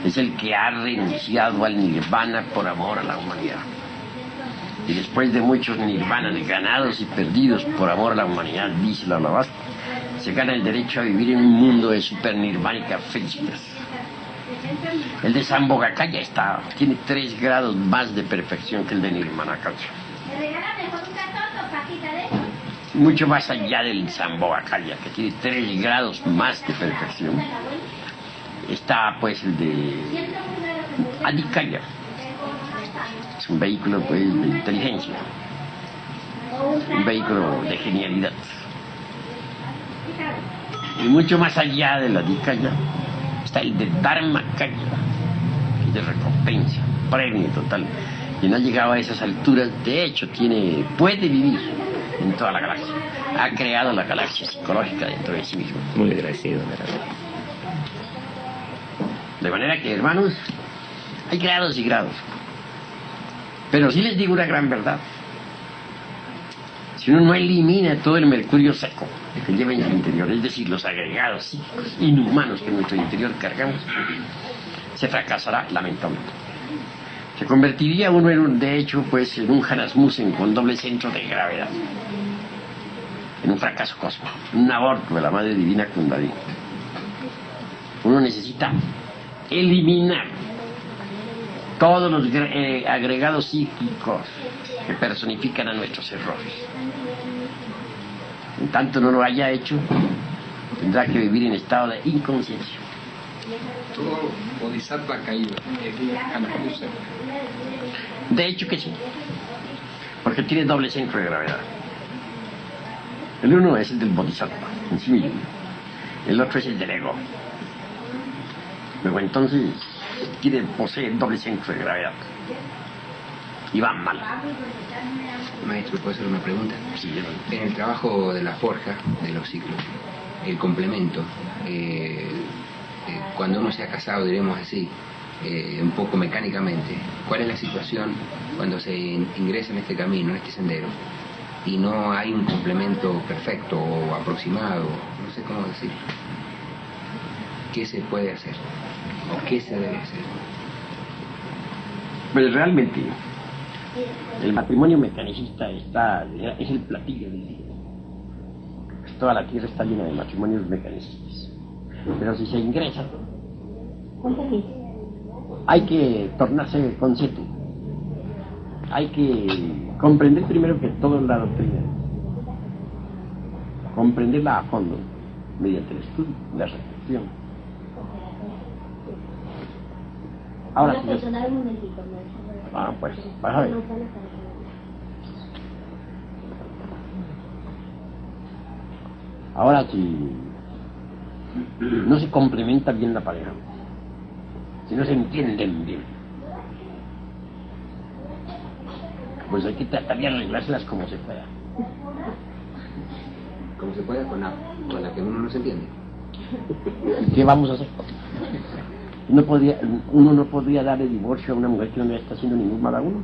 es el que ha renunciado al nirvana por amor a la humanidad. Y después de muchos nirvanas ganados y perdidos por amor a la humanidad, dice la Blavatsky, se gana el derecho a vivir en un mundo de supernirvánica felicidad. El de Sambhogakaya tiene 3 grados más de perfección que el de Nirmanakaya. Mucho más allá del Sambhogakaya, que tiene 3 grados más de perfección, está pues el de Adhikaya. Es un vehículo pues de inteligencia, un vehículo de genialidad. Y mucho más allá de la Adhikaya está el de Dharmakaya, que es de recompensa, premio total. Quien ha llegado a esas alturas, de hecho, puede vivir en toda la galaxia. Ha creado la galaxia psicológica dentro de sí mismo. Muy agradecido, venerable. De manera que, hermanos, hay grados y grados. Pero sí les digo una gran verdad. Si uno no elimina todo el mercurio seco que lleva en su interior, es decir, los agregados psíquicos inhumanos que en nuestro interior cargamos, se fracasará lamentablemente. Se convertiría uno de hecho, pues, en un Hanasmussen con doble centro de gravedad, en un fracaso cósmico, un aborto de la Madre Divina Kundalini. Uno necesita eliminar todos los agregados psíquicos que personifican a nuestros errores. En tanto no lo haya hecho, tendrá que vivir en estado de inconsciencia. Todo bodhisattva caído, Hanasmussen. De hecho que sí. porque tiene doble centro de gravedad. El uno es el del bodhisattva, en sí mismo. El otro es el del ego. Luego entonces posee doble centro de gravedad. Y va mal. Maestro, ¿puedo hacer una pregunta? Sí, En el trabajo de la forja, de los ciclos, el complemento, cuando uno se ha casado, diremos así, un poco mecánicamente, ¿cuál es la situación cuando se ingresa en este camino, en este sendero, y no hay un complemento perfecto o aproximado, no sé cómo decir? ¿Qué se puede hacer? ¿O qué se debe hacer? Pues realmente, el matrimonio mecanicista es el platillo del día. Toda la tierra está llena de matrimonios mecanicistas. Pero si se ingresa, hay que tornarse consciente. Hay que comprender primero que todo es la doctrina. Comprenderla a fondo, mediante el estudio, la reflexión. Ahora sí. Pues, vas a ver. Ahora si no se complementa bien la pareja, si no se entienden bien, pues hay que tratar de arreglárselas como se pueda. ¿Cómo se puede con la que uno no se entiende? ¿Qué vamos a hacer? Uno no podría darle divorcio a una mujer que no le está haciendo ningún mal a uno.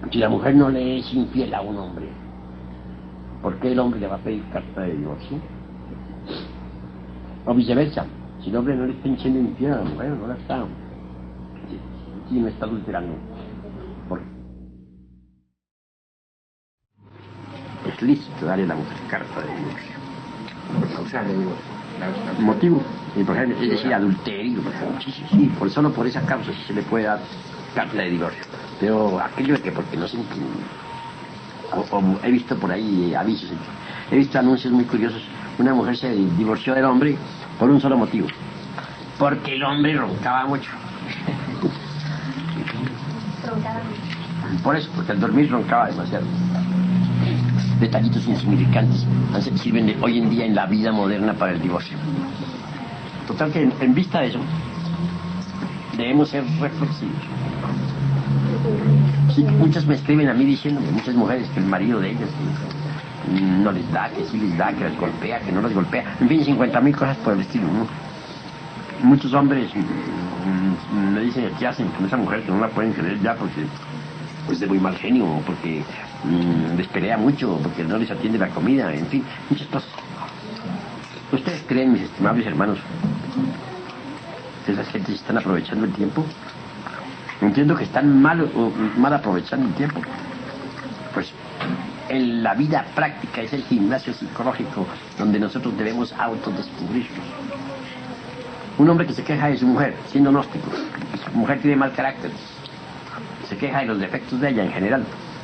Si la mujer no le es infiel a un hombre, ¿por qué el hombre le va a pedir carta de divorcio? O viceversa, si el hombre no le está siendo infiel a la mujer, no la está, no está adulterando. Es lícito darle a la mujer carta de divorcio. Por causarle divorcio. Motivo, y por ejemplo, es decir, adulterio, por ejemplo. Sí, solo por esa causa sí se le puede dar carta de divorcio. Pero aquello de que porque no se entiende. O he visto por ahí avisos, he visto anuncios muy curiosos. Una mujer se divorció del hombre por un solo motivo: porque el hombre roncaba mucho. Por eso, porque al dormir roncaba demasiado. Detallitos insignificantes sirven hoy en día en la vida moderna para el divorcio. Total que en vista de eso debemos ser reflexivos. Sí, muchas me escriben a mí diciéndome, muchas mujeres, que el marido de ellas no les da, que sí les da, que les golpea, que no les golpea, en fin, 50.000 cosas por el estilo, ¿no? Muchos hombres me dicen que hacen con esa mujer, que no la pueden creer ya porque pues de muy mal genio, porque les pelea mucho, porque no les atiende la comida, en fin, muchas cosas. ¿Ustedes creen, mis estimables hermanos, que esas gentes están aprovechando el tiempo? Entiendo que están mal aprovechando el tiempo. Pues en la vida práctica es el gimnasio psicológico donde nosotros debemos autodescubrirnos. Un hombre que se queja de su mujer, siendo gnóstico, su mujer tiene mal carácter, se queja de los defectos de ella en general,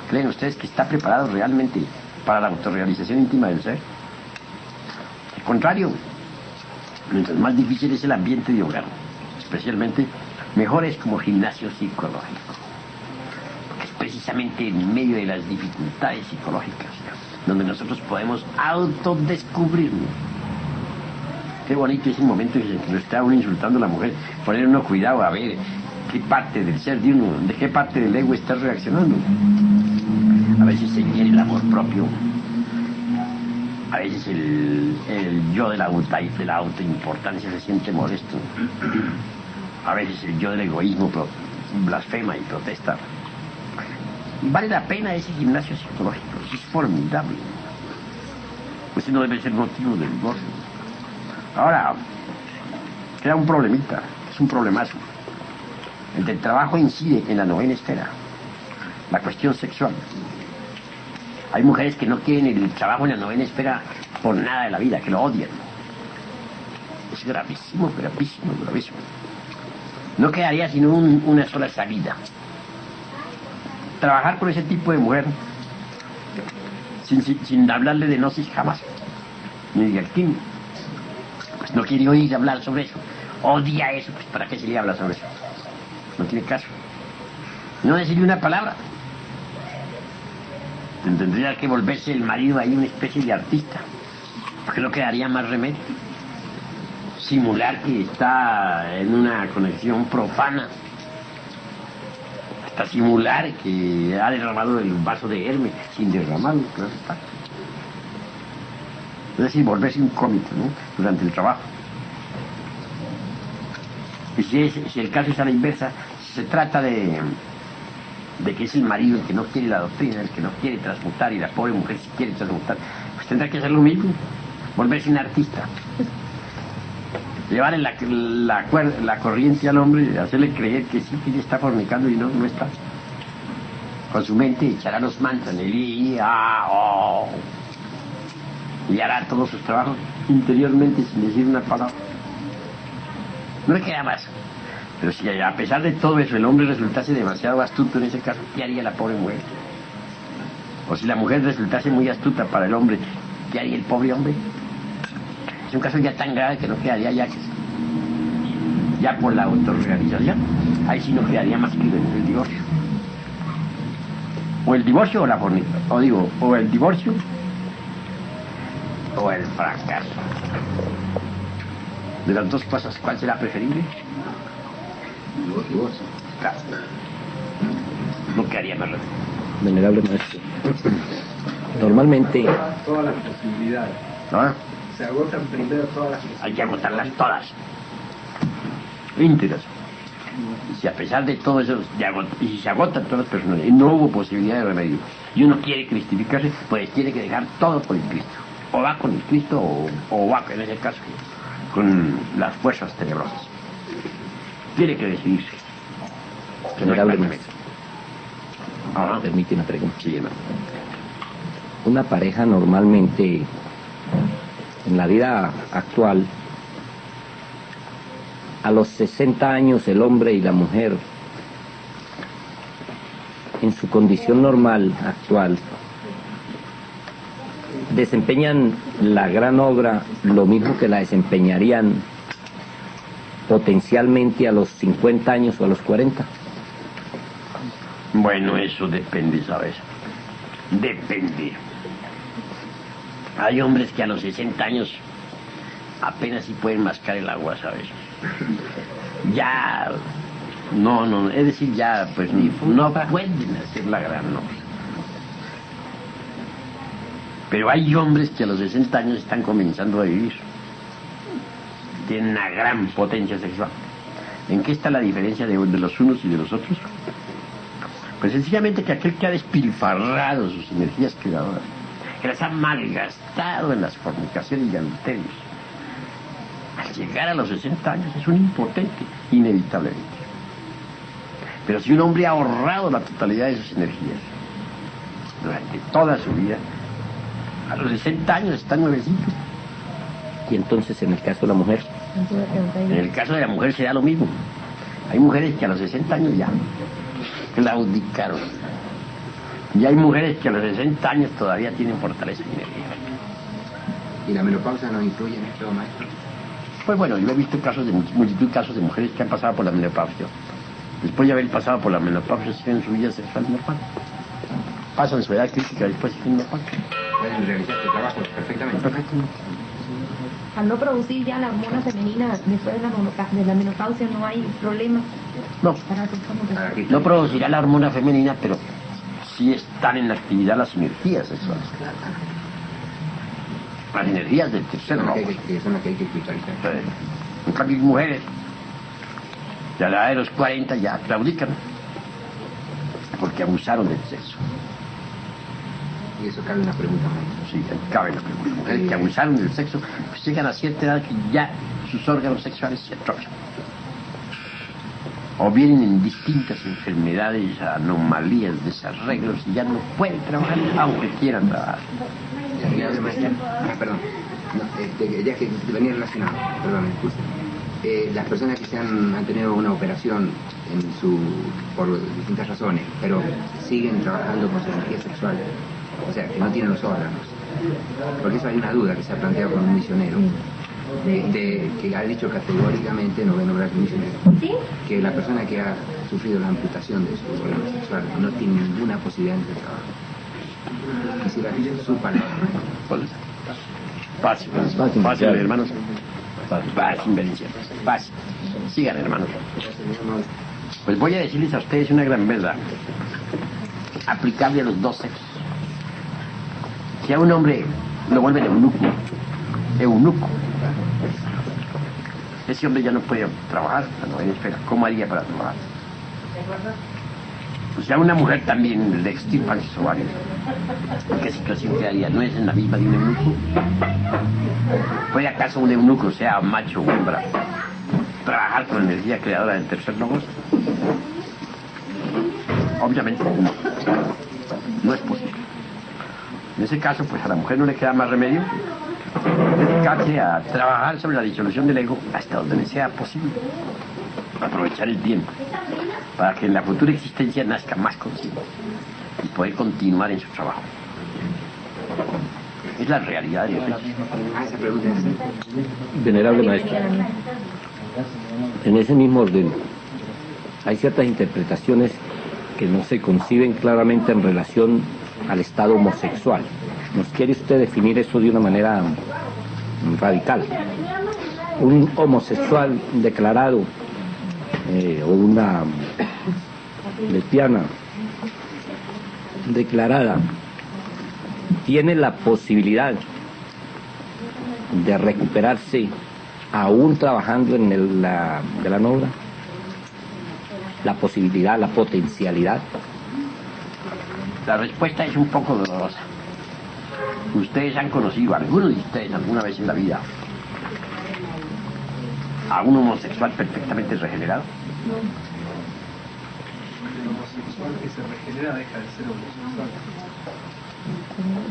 ¿creen ustedes que está preparado realmente para la autorrealización íntima del ser? Al contrario, mientras más difícil es el ambiente de hogar, especialmente, mejor es como gimnasio psicológico, porque es precisamente en medio de las dificultades psicológicas donde nosotros podemos autodescubrirnos. Qué bonito es el momento en que nos está uno insultando a la mujer, poner uno cuidado a ver qué parte del ser de uno, de qué parte del ego está reaccionando. A veces se quiere el amor propio, a veces el yo de la autoimportancia se siente molesto, a veces el yo del egoísmo blasfema y protesta. Vale la pena ese gimnasio psicológico, es formidable. Pues no debe ser motivo del divorcio. Ahora, queda un problemita, es un problemazo. El del trabajo incide en la novena esfera, la cuestión sexual. Hay mujeres que no quieren el trabajo en la novena esfera por nada de la vida, que lo odian. Es gravísimo, gravísimo, gravísimo. No quedaría sino una sola salida: trabajar con ese tipo de mujer sin hablarle de gnosis jamás, ni de alquimia. Pues no quiere oír hablar sobre eso, odia eso, pues ¿para qué se le habla sobre eso? No tiene caso. No decirle una palabra, Tendría que volverse el marido ahí una especie de artista, porque no quedaría más remedio. Simular que está en una conexión profana, hasta simular que ha derramado el vaso de Hermes sin derramarlo, claro está. Es decir, volverse un cómico, ¿no?, durante el trabajo. Y si el caso es a la inversa, se trata de que es el marido el que no quiere la doctrina, el que no quiere transmutar, y la pobre mujer si quiere transmutar, pues tendrá que hacer lo mismo, volverse un artista. Llevarle la corriente al hombre, hacerle creer que sí, que ella está fornicando y no está. Con su mente echará los mantras, y hará todos sus trabajos interiormente sin decir una palabra. No le queda más. Pero si a pesar de todo eso el hombre resultase demasiado astuto en ese caso, ¿qué haría la pobre mujer? O si la mujer resultase muy astuta para el hombre, ¿qué haría el pobre hombre? Es un caso ya tan grave que no quedaría ya por la autorrealización. Ahí sí no quedaría más que el divorcio. O el divorcio o la fornicación. O el divorcio o el fracaso. De las dos cosas, ¿cuál será preferible? Divorcio. Claro. No quedaría más remedio. Venerable maestro, normalmente Todas las posibilidades. ¿No? Se agotan primero todas las posibilidades. Hay que agotarlas todas. Íntegras. Y si a pesar de todo eso, y si se agotan todas las personas y no hubo posibilidad de remedio, y uno quiere cristificarse, pues tiene que dejar todo por el Cristo. O va con el Cristo o va, en ese caso, con las fuerzas tenebrosas. Tiene que decidirse. Que no hay Venerable más maestro, remedio. permite una pregunta. Sí, hermano. Una pareja normalmente, en la vida actual, a los 60 años el hombre y la mujer, en su condición normal actual, desempeñan la gran obra lo mismo que la desempeñarían potencialmente a los 50 años o a los 40. Bueno, eso depende, ¿sabes? Depende. Hay hombres que a los 60 años apenas si pueden mascar el agua, ¿sabes? Ya, no, es decir, ya, pues no pueden hacer la gran obra. Pero hay hombres que a los 60 años están comenzando a vivir. Tienen una gran potencia sexual. ¿En qué está la diferencia de los unos y de los otros? Pues sencillamente que aquel que ha despilfarrado sus energías creadoras, que las ha malgastado en las fornicaciones y adulterios, al llegar a los 60 años es un impotente, inevitablemente. Pero si un hombre ha ahorrado la totalidad de sus energías durante toda su vida, a los 60 años está nuevecito. Y entonces, en el caso de la mujer, En el caso de la mujer será lo mismo. Hay mujeres que a los 60 años ya claudicaron. Y hay mujeres que a los 60 años todavía tienen fortaleza y energía. ¿Y la menopausia no influye en esto, maestro? Pues bueno, yo he visto casos de multitud de casos de mujeres que han pasado por la menopausia. Después de haber pasado por la menopausia, siguen su vida sexual normal. Pasan su edad crítica, después siguen normal. Pueden realizar este trabajo perfectamente. Perfectamente. Al no producir ya la hormona femenina después de la menopausia no hay problema. No, Para que estamos de- Para que- no producirá la hormona femenina, pero sí están en actividad las energías sexuales. Las energías del tercer son las ojo. que son las que hay que espiritualizar. En cambio, mujeres, ya a la edad de los 40 ya claudican, porque abusaron del sexo. Y eso cabe una pregunta, maestro. Sí, cabe la pregunta. Mujeres que abusaron del sexo, pues llegan a cierta edad que ya sus órganos sexuales se atrofian. O vienen en distintas enfermedades, anomalías, desarreglos, y ya no pueden trabajar, aunque quieran trabajar. Venerable maestro. Perdón. No, ya que venía relacionado, perdón, disculpe. Las personas que han tenido una operación por distintas razones, pero siguen trabajando con su energía sexual, o sea, que no tienen los órganos. Porque eso hay una duda que se ha planteado con un misionero, que ha dicho categóricamente, no voy a nombrar el misionero, ¿Sí? que la persona que ha sufrido la amputación de su órgano sexual no tiene ninguna posibilidad de trabajo. Quisiera su palabra. Fácil, fácil, hermanos. Fácil, Benicia. Fácil. Sigan, hermanos. Pues voy a decirles a ustedes una gran verdad, aplicable a los dos sexos. Si a un hombre lo vuelven eunuco, ese hombre ya no puede trabajar, no hay espera. ¿Cómo haría para trabajar? Pues si a una mujer también le extirpan sus ovarios, ¿en qué situación quedaría? ¿No es en la misma de un eunuco? ¿Puede acaso un eunuco, sea macho o hembra, trabajar con energía creadora del tercer logos? Obviamente no. No es posible. En ese caso, pues a la mujer no le queda más remedio dedicarse a trabajar sobre la disolución del ego hasta donde le sea posible. Aprovechar el tiempo para que en la futura existencia nazca más consciente y poder continuar en su trabajo. Es la realidad de Dios. Venerable maestro, en ese mismo orden hay ciertas interpretaciones que no se conciben claramente en relación al estado homosexual. ¿Nos quiere usted definir eso de una manera radical? Un homosexual declarado o una lesbiana declarada tiene la posibilidad de recuperarse aún trabajando en la gran obra, la posibilidad, la potencialidad. La respuesta es un poco dolorosa. Ustedes han conocido, algunos de ustedes alguna vez en la vida, a un homosexual perfectamente regenerado. El homosexual que se regenera deja de ser homosexual.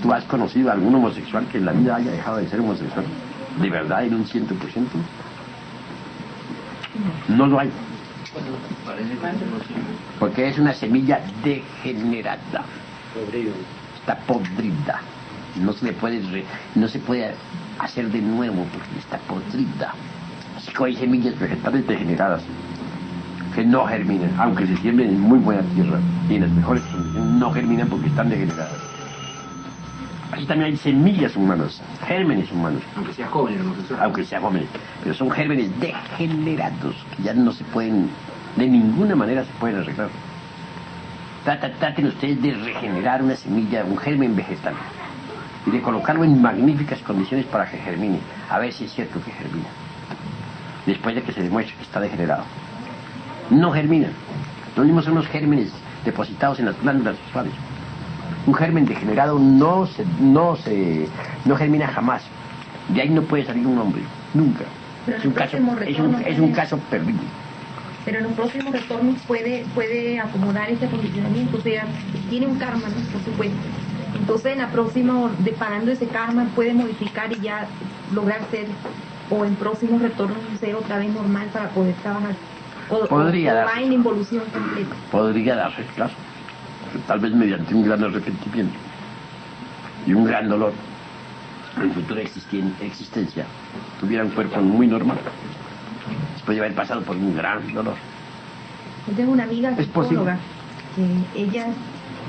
¿Tú has conocido a algún homosexual que en la vida haya dejado de ser homosexual? ¿De verdad en un 100%? No lo hay. Porque es una semilla degenerada. Está podrida. No se puede hacer de nuevo porque está podrida. Así que hay semillas vegetales degeneradas que no germinan, aunque se siembren en muy buena tierra y en las mejores condiciones, no germinan porque están degeneradas. Así también hay semillas humanas, gérmenes humanos. Aunque sea joven el homosexual. Aunque sea joven, pero son gérmenes degenerados que ya no se pueden, de ninguna manera se pueden arreglar. Traten ustedes de regenerar una semilla, un germen vegetal, y de colocarlo en magníficas condiciones para que germine, a ver si es cierto que germina, después de que se demuestre que está degenerado. No germina. Lo mismo son los gérmenes depositados en las glándulas sexuales. Un germen degenerado no germina jamás. De ahí no puede salir un hombre, nunca. Es un caso perdido. Pero en los próximos retornos puede acomodar ese condicionamiento, o sea, tiene un karma, ¿no? Por supuesto. Entonces en la próxima, pagando ese karma, puede modificar y ya lograr ser, o en próximos retornos, ser otra vez normal para poder trabajar. Podría va en involución completa. Podría darse, claro. Tal vez mediante un gran arrepentimiento y un gran dolor en futura existencia tuviera un cuerpo muy normal después de haber pasado por un gran dolor. Yo tengo una amiga Es psicóloga que ella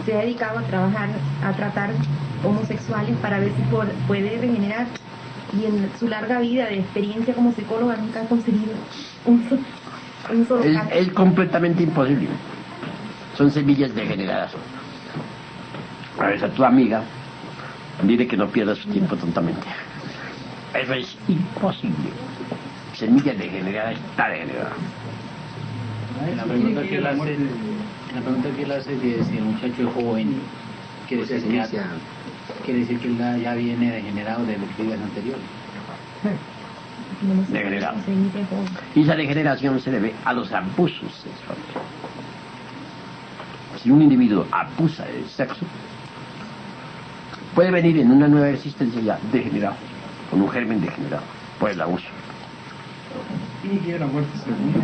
se ha dedicado a tratar homosexuales para ver si puede regenerar, y en su larga vida de experiencia como psicóloga nunca ha conseguido un solo caso. Es completamente imposible. Son semillas degeneradas. A ver, a tu amiga, dile que no pierda su tiempo tontamente. Eso es imposible. Semilla degenerada está degenerada. La pregunta que él hace de si el muchacho es joven, quiere decir que él ya viene degenerado de las vidas anteriores. Degenerado. Y esa degeneración se debe a los abusos sexuales. Si un individuo abusa del sexo, puede venir en una nueva existencia ya degenerado, con un germen degenerado, por el abuso. ¿Tiene que ir a la muerte segunda?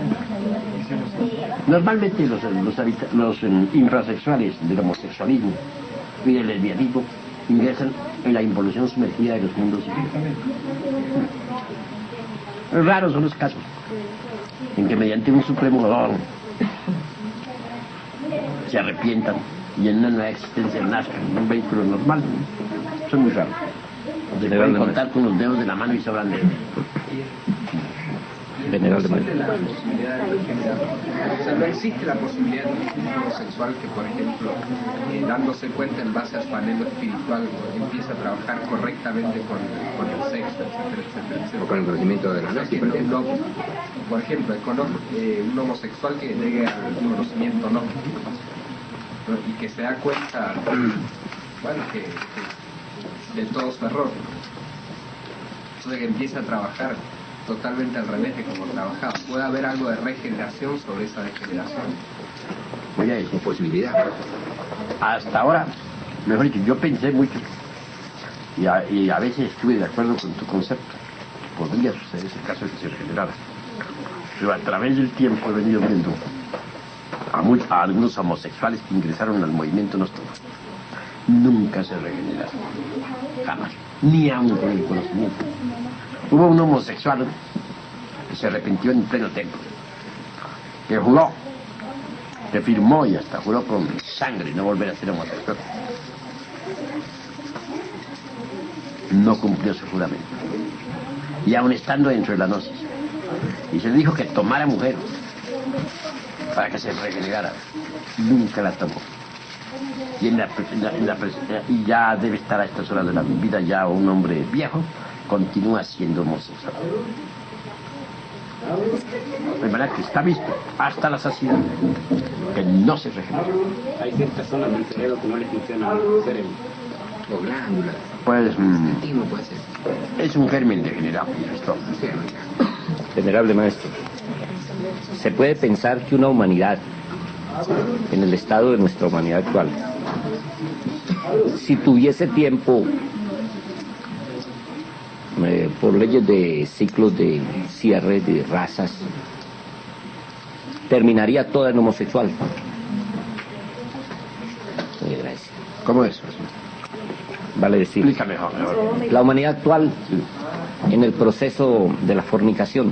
Normalmente los infrasexuales del homosexualismo y del lesbianismo ingresan en la involución sumergida de los mundos civiles. Raros son los casos en que mediante un supremo dolor se arrepientan y en una nueva existencia nazcan en un vehículo normal. Son muy raros. Se pueden contar con los dedos de la mano y sobran dedos. General de O sea, no existe la posibilidad de un homosexual que, por ejemplo, dándose cuenta en base a su anhelo espiritual, empiece a trabajar correctamente con el sexo, etcétera, etcétera, etcétera. O con el conocimiento de la nazi, por ejemplo. Por ejemplo, un homosexual que llegue al conocimiento ¿no? Y que se da cuenta, bueno, que de todo su error. Entonces que empieza a trabajar totalmente al revés de como trabajaba. ¿Puede haber algo de regeneración sobre esa degeneración? Voy a decir, Posibilidad. hasta ahora, mejor dicho, yo pensé mucho y a veces estuve de acuerdo con tu concepto. Podría suceder ese caso de que se regenerara. Pero a través del tiempo he venido viendo a algunos homosexuales que ingresaron al movimiento nuestro. Nunca se regeneraron. Jamás. Ni aún con el conocimiento. Hubo un homosexual que se arrepintió en pleno templo, que juró, que firmó y hasta juró con sangre no volver a ser homosexual. No cumplió su juramento. Y aún estando dentro de la gnosis. Y se le dijo que tomara mujer para que se regenerara. Nunca la tomó. Y, y ya debe estar a estas horas de la vida ya un hombre viejo, continúa siendo homosexual. De manera que está visto hasta la saciedad que no se regenera. Hay ciertas zonas del cerebro que no le funcionan al cerebro. O glándulas. Pues Intestino puede ser. es un germen degenerado. Esto. Venerable maestro, se puede pensar que una humanidad, en el estado de nuestra humanidad actual, si tuviese tiempo, por leyes de ciclos de cierre de razas, terminaría toda en homosexual. Gracias. ¿Cómo es? Vale decir, Explica mejor. la humanidad actual, en el proceso de la fornicación,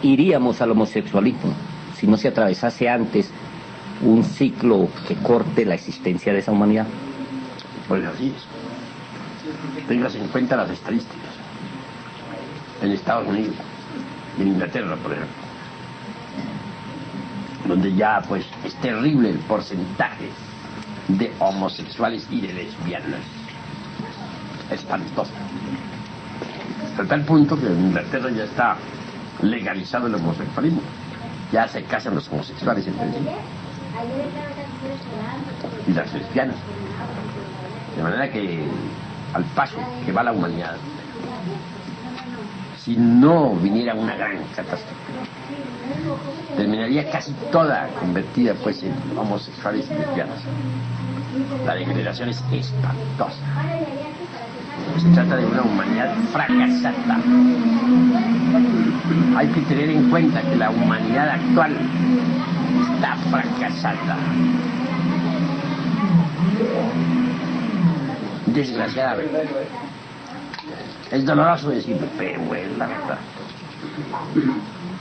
iríamos al homosexualismo si no se atravesase antes un ciclo que corte la existencia de esa humanidad. Pues así es. Tengas en cuenta las estadísticas. En Estados Unidos y en Inglaterra, por ejemplo, donde ya pues es terrible el porcentaje de homosexuales y de lesbianas. Espantoso. Hasta tal punto que en Inglaterra ya está legalizado el homosexualismo. Ya se casan los homosexuales entre sí. Y las lesbianas. De manera que al paso que va la humanidad, si no viniera una gran catástrofe, terminaría casi toda convertida pues en homosexuales y lesbianas. La degeneración es espantosa. Se trata de una humanidad fracasada. Hay que tener en cuenta que la humanidad actual está fracasada. Desgraciadamente. Es doloroso decirlo, pero es la verdad.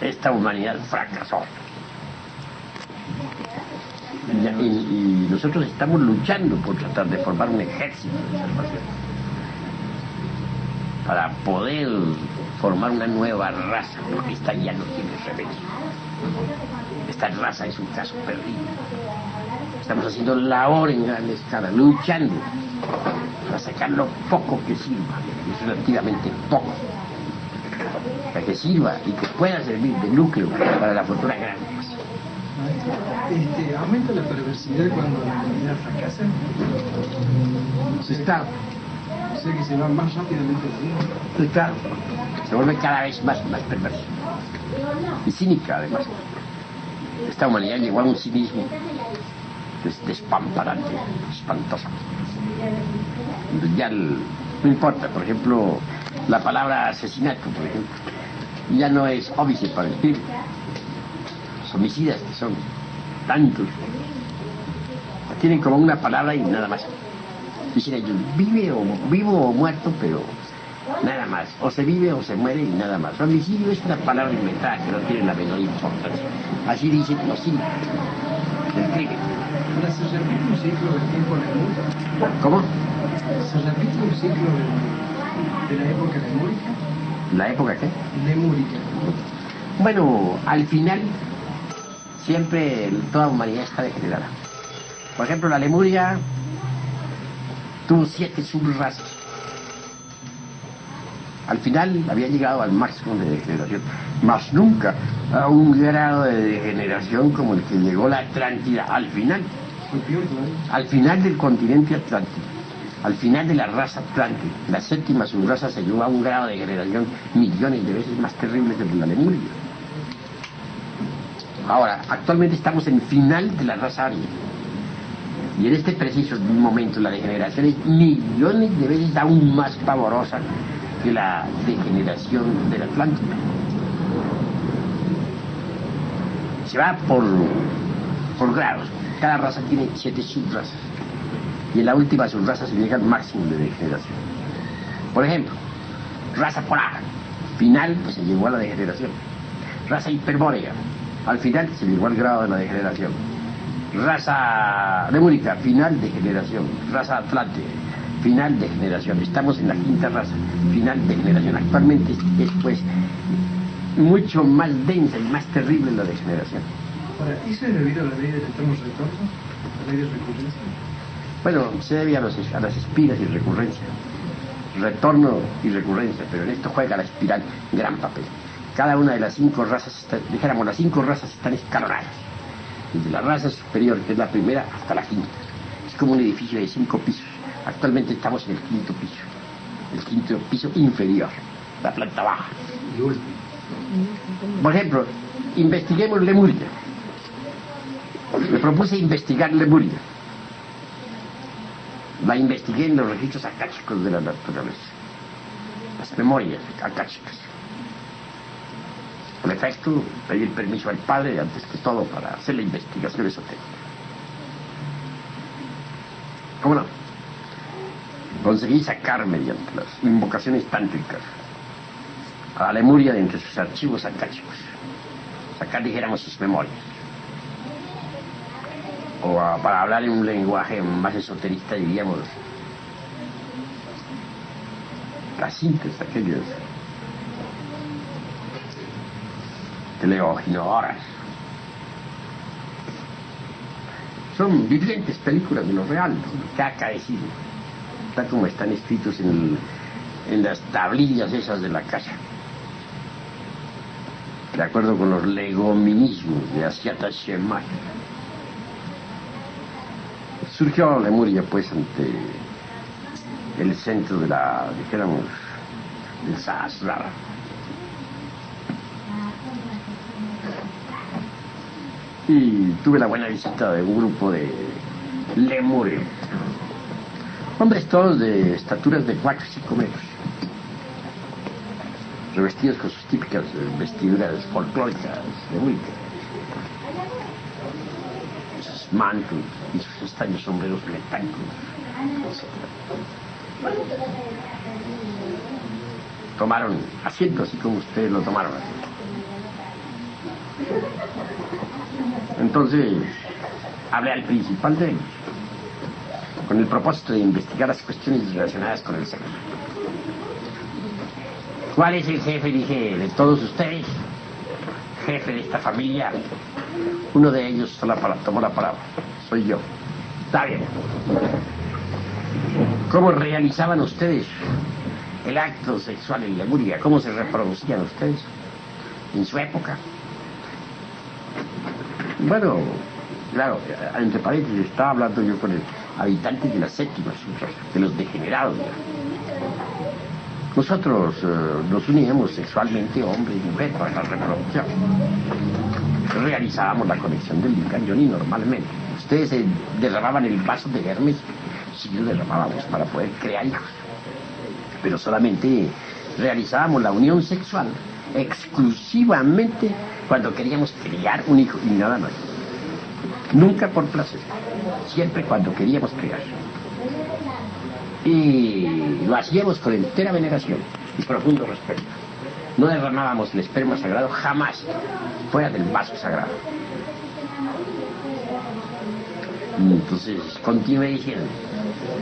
Esta humanidad fracasó. Y nosotros estamos luchando por tratar de formar un ejército de salvación para poder formar una nueva raza, porque esta ya no tiene remedio. Esta raza es un caso perdido. Estamos haciendo labor en gran escala, luchando para sacar lo poco que sirva, es relativamente poco, para que sirva y que pueda servir de núcleo para la futura gran raza. ¿Aumenta la perversidad cuando la humanidad fracasa? Está, O sea que se va más rápidamente la vida. pues claro, se vuelve cada vez más perversa y cínica además. Esta humanidad llegó a un cinismo despamparante, espantoso. Ya no importa, por ejemplo, la palabra asesinato, por ejemplo, ya no es óbice para el crimen. Los homicidas que son tantos tienen como una palabra y nada más. Dicen ellos, vivo o muerto, pero nada más. O se vive o se muere y nada más. Homicidio es una palabra inventada que no tiene la menor importancia. Así dicen los cínicos del crimen. Ahora se repite un ciclo del tiempo lemúrico. ¿Cómo? Se repite un ciclo de la época lemúrica. ¿La época qué? Lemúrica. Bueno, al final, siempre toda humanidad está degenerada. Por ejemplo, la Lemuria tuvo 7 subrazas. Al final había llegado al máximo de degeneración, mas nunca a un grado de degeneración como el que llegó la Atlántida al final. Al final del continente atlántico, al final de la raza atlántica, la 7ª subraza se llegó a un grado de degeneración millones de veces más terrible que la Lemuria. Ahora, actualmente estamos en el final de la raza aria. Y en este preciso momento la degeneración es millones de veces aún más pavorosa que la degeneración del Atlántico. Se va por grados. Cada raza tiene 7 subrazas. Y en la última subraza se llega al máximo de degeneración. Por ejemplo, raza polar. Final, pues se llegó a la degeneración. Raza hiperbórea. Al final se llegó al grado de la degeneración. Raza lemúrica, final de generación. Raza atlante, final de generación. Estamos en la 5ª raza, final de generación. Actualmente es pues mucho más densa y más terrible la degeneración. Ahora, ¿eso es debido a la ley del eterno retorno? ¿La ley de recurrencia? Bueno, se debe a las espiras y recurrencia. Retorno y recurrencia, pero en esto juega la espiral gran papel. Cada una de las 5 razas, dijéramos, las 5 razas están escalonadas. Desde la raza superior, que es la primera, hasta la 5ª. Es como un edificio de 5 pisos. Actualmente estamos en el 5º piso. El 5º piso inferior, la planta baja. Por ejemplo, investiguemos Lemuria. Me propuse investigar Lemuria. La investigué en los registros akáshicos de la naturaleza. Las memorias akáshicas. Con efecto, pedí el permiso al padre, antes que todo, para hacer la investigación esotérica. ¿Cómo no? Conseguí sacar, mediante las invocaciones tántricas, a la Lemuria de entre sus archivos akáshicos. Sacar, dijéramos, sus memorias. O para hablar en un lenguaje más esoterista, diríamos, las síntesis aquellas teleoginoras. Son vivientes películas de lo real, lo que ha acaecido, tal como están escritos en las tablillas esas de la casa, de acuerdo con los legominismos de Asyata Shemay. Surgió Lemuria pues ante el centro de la, dijéramos, del Sahasrara. Y tuve la buena visita de un grupo de Lemures, hombres todos de estaturas de 4 y 5 metros, revestidos con sus típicas vestiduras folclóricas lemúricas, sus mantos y sus extraños sombreros metálicos. Tomaron asiento así como ustedes lo tomaron. Entonces hablé al principal de ellos con el propósito de investigar las cuestiones relacionadas con el sexo. ¿Cuál es el jefe? Dije, de todos ustedes, jefe de esta familia. Uno de ellos tomó la palabra. Soy yo. Está bien. ¿Cómo realizaban ustedes el acto sexual en Lemuria? ¿Cómo se reproducían ustedes en su época? Bueno, claro, entre paréntesis, estaba hablando yo con el habitante de la 7ª subraza, de los degenerados. Nosotros nos uníamos sexualmente, hombre y mujer, para la reproducción. Realizábamos la conexión del Linkanyoni normalmente. Ustedes derramaban el vaso de Hermes, sí lo derramábamos para poder crear hijos. Pero solamente realizábamos la unión sexual exclusivamente cuando queríamos criar un hijo y nada más. Nunca por placer, siempre cuando queríamos criar. Y lo hacíamos con entera veneración y profundo respeto. No derramábamos el esperma sagrado jamás fuera del vaso sagrado. Entonces continúe diciendo,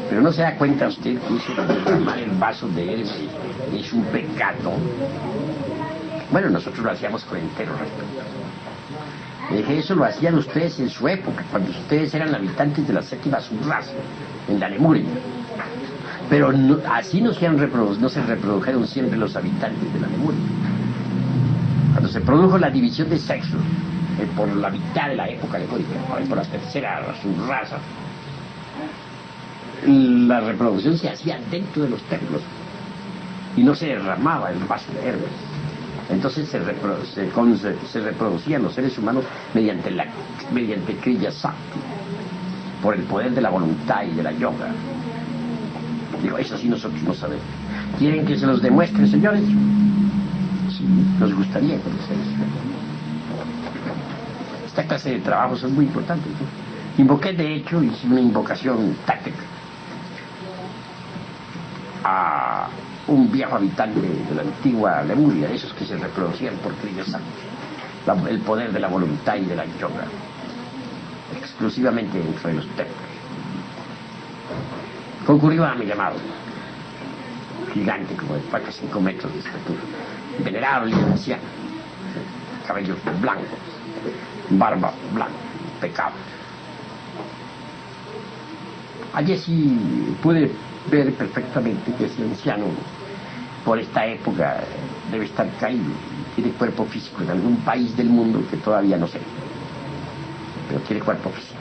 pero no se da cuenta usted que eso de derramar el vaso de Hermes es un pecado. Bueno, nosotros lo hacíamos con entero respeto. Eso lo hacían ustedes en su época, cuando ustedes eran habitantes de la séptima subraza, en la Lemuria. Pero no, así no se reprodujeron siempre los habitantes de la Lemuria. Cuando se produjo la división de sexo, por la mitad de la época lemúrica, por la tercera subraza, la reproducción se hacía dentro de los templos y no se derramaba el vaso de Hermes. Entonces se reproducían los seres humanos mediante Kriya Sakti, por el poder de la voluntad y de la yoga. Digo, eso sí nosotros no sabemos. ¿Quieren que se los demuestre, señores? Sí, nos gustaría conocer eso. Esta clase de trabajos son muy importantes, ¿no? Invoqué, de hecho, hice una invocación táctica a un viejo habitante de la antigua Lemuria, de esos que se reproducían por Kriya Sakti, el poder de la voluntad y de la yoga, exclusivamente dentro de los templos. Concurrió a mi llamado, gigante, como de 4 o 5 metros de estatura, venerable y anciano, cabellos blancos, barba blanca, impecable. Allí sí pude ver perfectamente que ese anciano, por esta época, debe estar caído, tiene cuerpo físico en algún país del mundo que todavía no sé, pero tiene cuerpo físico.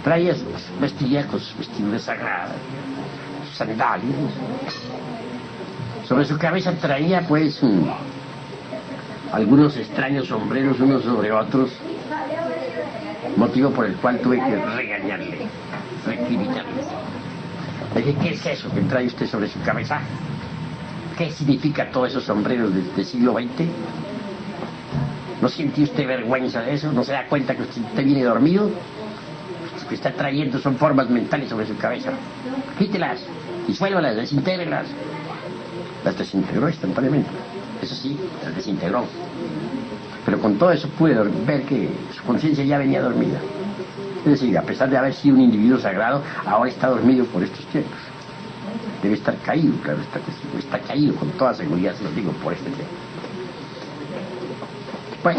Traía vestillacos, vestiduras sagradas, sandalias. Sobre su cabeza traía pues algunos extraños sombreros unos sobre otros, motivo por el cual tuve que regañarle, recriminarle. Le dije, ¿qué es eso que trae usted sobre su cabeza? ¿Qué significa todos esos sombreros del siglo XX? ¿No siente usted vergüenza de eso? ¿No se da cuenta que usted viene dormido? Lo que está trayendo son formas mentales sobre su cabeza. Quítelas, disuélvalas, desintégrelas. Las desintegró instantáneamente. Eso sí, las desintegró. Pero con todo eso pude ver que su conciencia ya venía dormida. Es decir, a pesar de haber sido un individuo sagrado, ahora está dormido por estos tiempos. Debe estar caído, claro, está caído con toda seguridad, se lo digo, por este tiempo. Pues,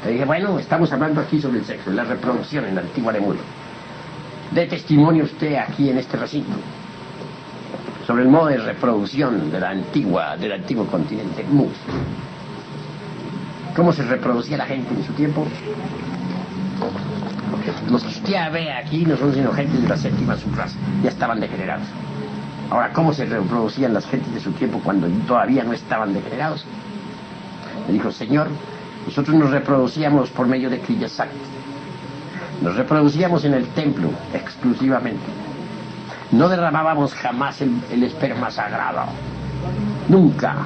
le dije, bueno, estamos hablando aquí sobre el sexo, la reproducción en la antigua Lemuria. Dé testimonio usted aquí en este recinto sobre el modo de reproducción del antiguo continente Mu. ¿Cómo se reproducía la gente en su tiempo? Los que usted ve aquí no son sino gentes de la séptima subraza, ya estaban degenerados. Ahora, ¿cómo se reproducían las gentes de su tiempo cuando todavía no estaban degenerados? Le dijo, Señor, nosotros nos reproducíamos por medio de Kriya Sakti. Nos reproducíamos en el templo exclusivamente. No derramábamos jamás el esperma sagrado. Nunca.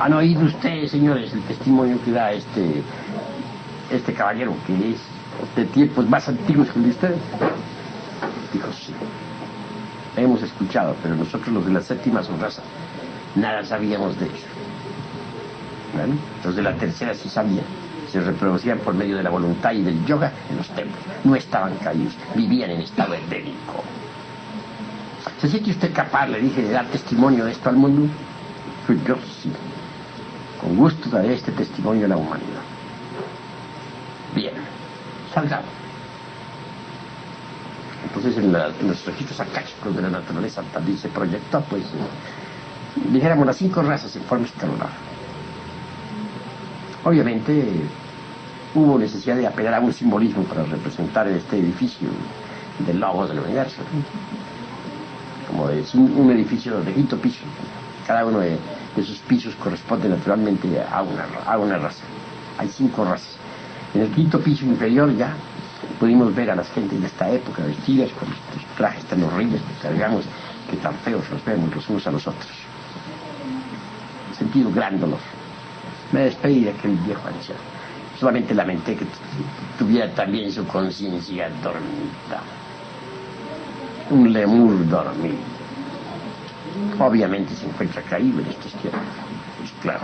¿Han oído ustedes, señores, el testimonio que da este caballero, que es de tiempos más antiguos que el de ustedes? Dijo, sí. Hemos escuchado, pero nosotros los de la séptima subraza nada sabíamos de eso. ¿Vale? Los de la tercera sí sabían. Se reproducían por medio de la voluntad y del yoga en los templos. No estaban caídos, vivían en estado endémico. ¿Se siente usted capaz, le dije, de dar testimonio de esto al mundo? Pues yo sí. Con gusto daré este testimonio a la humanidad. Bien, salgamos. Entonces en los registros akáshicos de la naturaleza también se proyectó, pues, dijéramos, las 5 razas en forma escalonada. Obviamente hubo necesidad de apelar a un simbolismo para representar este edificio del logos del universo, ¿no? Como un edificio de quinto piso. Cada uno de sus pisos corresponde naturalmente a una raza. Hay 5 razas. En el quinto piso inferior ya pudimos ver a las gentes de esta época vestidas con estos trajes tan horribles que cargamos, que tan feos los vemos los unos a los otros. He sentido gran dolor. Me despedí de aquel viejo anciano. Solamente lamenté que tuviera también su conciencia dormida. Un lemur dormido. Obviamente se encuentra caído en estos tiempos. Pues claro.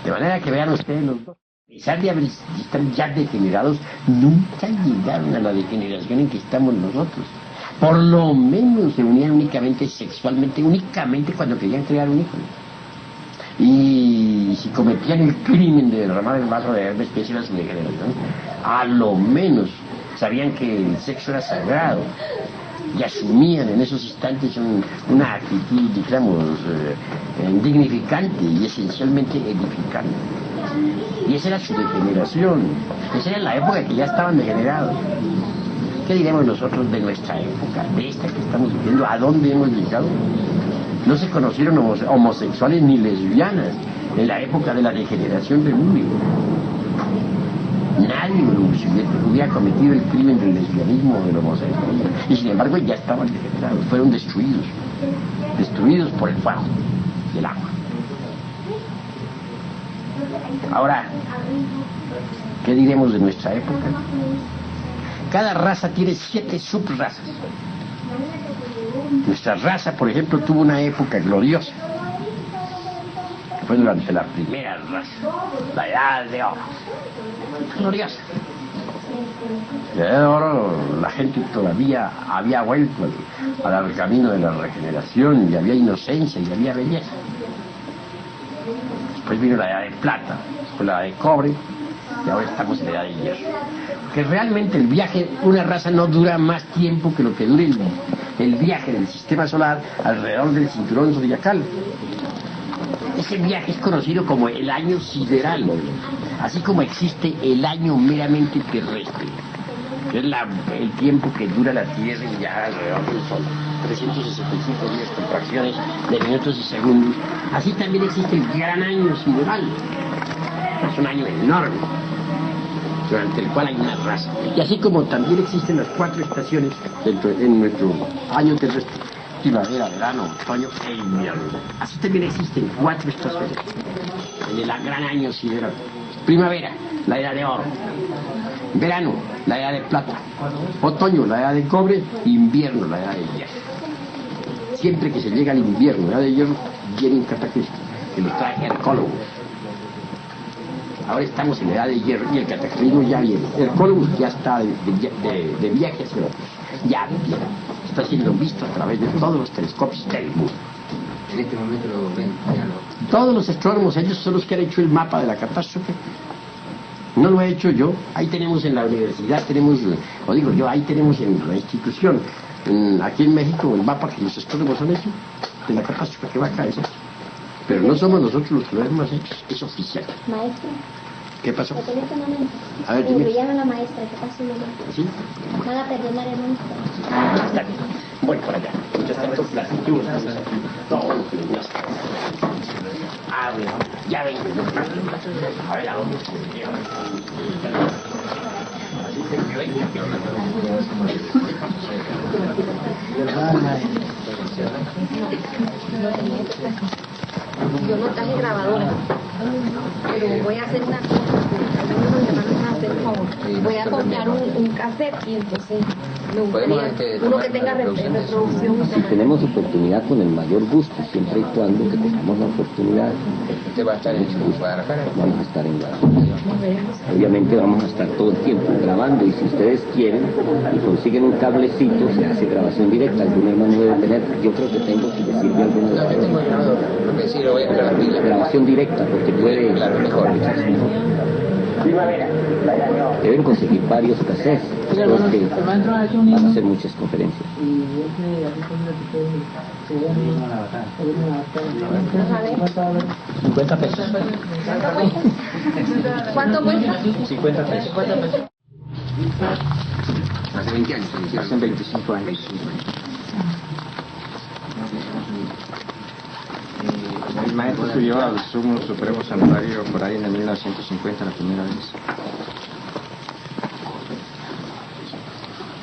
De manera que vean ustedes los dos. A pesar de estar ya degenerados, nunca llegaron a la degeneración en que estamos nosotros. Por lo menos se unían únicamente sexualmente, únicamente cuando querían crear un hijo. Y si cometían el crimen de derramar el vaso de una especie de su degeneración, a lo menos sabían que el sexo era sagrado y asumían en esos instantes una actitud, digamos, dignificante y esencialmente edificante. Y esa era su degeneración, esa era la época que ya estaban degenerados. ¿Qué diremos nosotros de nuestra época, de esta que estamos viviendo? ¿A dónde hemos llegado? No se conocieron homosexuales ni lesbianas en la época de la degeneración del mundo. Nadie hubiera cometido el crimen del lesbianismo o del homosexualismo. Y sin embargo ya estaban degenerados, fueron destruidos por el fuego y el agua. Ahora, ¿qué diremos de nuestra época? Cada raza tiene 7 subrazas. Nuestra raza, por ejemplo, tuvo una época gloriosa. Fue durante la primera raza, la Edad de Oro. Gloriosa. La Edad de Oro, la gente todavía había vuelto al camino de la regeneración, y había inocencia, y había belleza. Después vino la Edad de Plata, después la Edad de Cobre, y ahora estamos en la Edad de Hierro. Que realmente el viaje, una raza no dura más tiempo que lo que dure el viaje del sistema solar alrededor del cinturón zodiacal. Ese viaje es conocido como el año sideral, así como existe el año meramente terrestre, que es el tiempo que dura la Tierra y viaja alrededor del Sol, 365 días con fracciones de minutos y segundos. Así también existe el gran año sideral, es un año enorme, durante el cual hay una raza. Y así como también existen las 4 estaciones en nuestro año terrestre: primavera, verano, otoño e invierno. Así también existen 4 estaciones en el gran año sideral. Primavera, la Edad de Oro. Verano, la Edad de Plata. Otoño, la Edad de Cobre. Invierno, la Edad de Hierro. Siempre que se llega al invierno, la Edad de Hierro, viene un cataclismo que nos trae Hercólogos. Ahora estamos en la Edad de Hierro y el cataclismo ya viene. Hercólogos ya está de viaje hacia otros. Ya viene. Está siendo visto a través de todos los telescopios del mundo. En este momento lo ven. Todos los astrónomos, ellos son los que han hecho el mapa de la catástrofe. No lo he hecho yo. Ahí tenemos en la universidad, ahí tenemos en la institución, aquí en México, el mapa que los astrónomos han hecho de la catástrofe que va a caer. Pero no somos nosotros los que lo hemos hecho, es oficial. Maestro. ¿Qué pasó? En este momento. A ver, dime. Me llama la maestra, ¿qué pasa un momento? ¿Sí? Van a perdonar el monstruo. Está bien. Voy para allá. Mientras tanto, platicamos todo lo que nos pasa. Ah, bueno, ya vengo. A ver, ¿a dónde se lleva? Así que vengo. Yo no traje grabadora, pero voy a hacer una cosa. Algunos hermanos van a hacer un favor. Voy a comprar un cassette y entonces me gustaría uno que tenga reproducción. Si tenemos oportunidad, con el mayor gusto, siempre y cuando que tengamos la oportunidad. ¿Usted va a estar en Guadalajara? Vamos a estar en Guadalajara. Obviamente vamos a estar todo el tiempo grabando, y si ustedes quieren y consiguen un cablecito, se hace grabación directa. Algún hermano debe tener, yo creo que tengo, si le sirve alguna No, yo tengo el grabador, creo que sí lo voy a comprar la pila. grabación directa, porque puede... Claro, mejor. Deben conseguir varios cassettes, después que van a hacer muchas conferencias. 50 pesos. ¿Cuánto cuesta? 50 pesos. Hace 20 años. Hace 25 años. El maestro subió al Sumo Supremo Santuario por ahí en el 1950, la primera vez.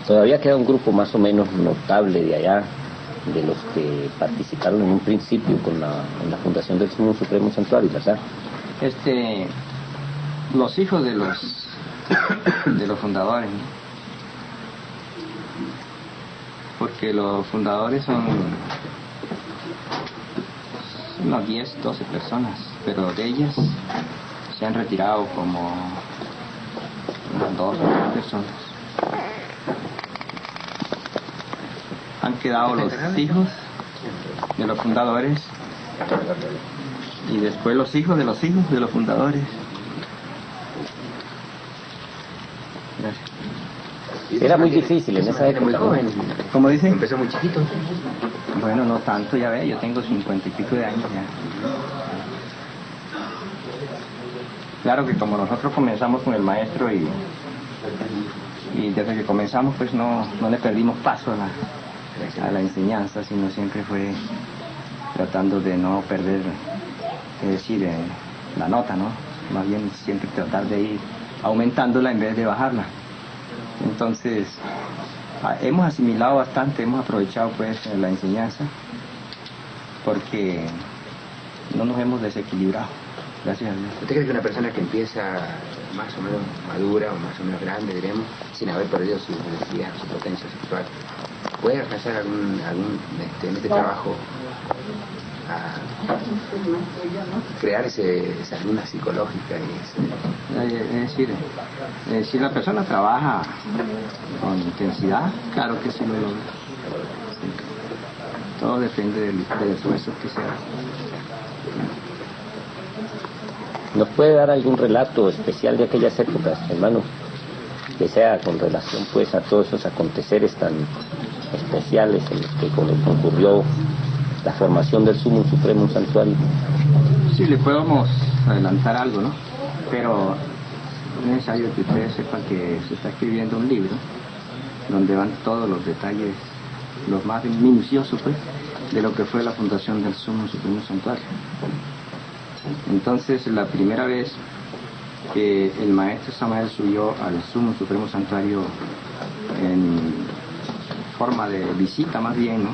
Todavía queda un grupo más o menos notable de allá, de los que participaron en un principio en la fundación del Sumo Supremo Santuario, ¿verdad? Los hijos de los fundadores, ¿no? Porque los fundadores son unas 10, 12 personas, pero de ellas Se han retirado como unas 2 o 3 personas. Han quedado los hijos de los fundadores y después los hijos de los fundadores. Gracias. Era muy difícil en esa época. Muy joven. ¿Cómo dice? Empezó muy chiquito. Bueno, no tanto, ya ve, yo tengo 50 y pico de años ya. Claro que como nosotros comenzamos con el maestro y desde que comenzamos pues no le perdimos paso a la enseñanza, sino siempre fue tratando de no perder, es decir, la nota, ¿no? Más bien siempre tratar de ir aumentándola en vez de bajarla. Entonces, hemos asimilado bastante, hemos aprovechado pues la enseñanza porque no nos hemos desequilibrado, gracias a Dios. ¿Usted cree que una persona que empieza más o menos madura o más o menos grande, diremos, sin haber perdido su necesidad, su potencia sexual, puede alcanzar en este trabajo a crear esa luna psicológica? Es decir, si la persona trabaja con intensidad, claro que sí lo logra. Sí. Todo depende del esfuerzo que se haga. ¿Nos puede dar algún relato especial de aquellas épocas, hermano? Que sea con relación pues a todos esos aconteceres tan especiales en los que concurrió la formación del Sumo Supremo Santuario. Sí, le podemos adelantar algo, ¿no? Pero es necesario que ustedes sepan que se está escribiendo un libro donde van todos los detalles, los más minuciosos, pues, de lo que fue la fundación del Sumo Supremo Santuario. Entonces, la primera vez que el maestro Samael subió al Sumo Supremo Santuario en forma de visita más bien, ¿no?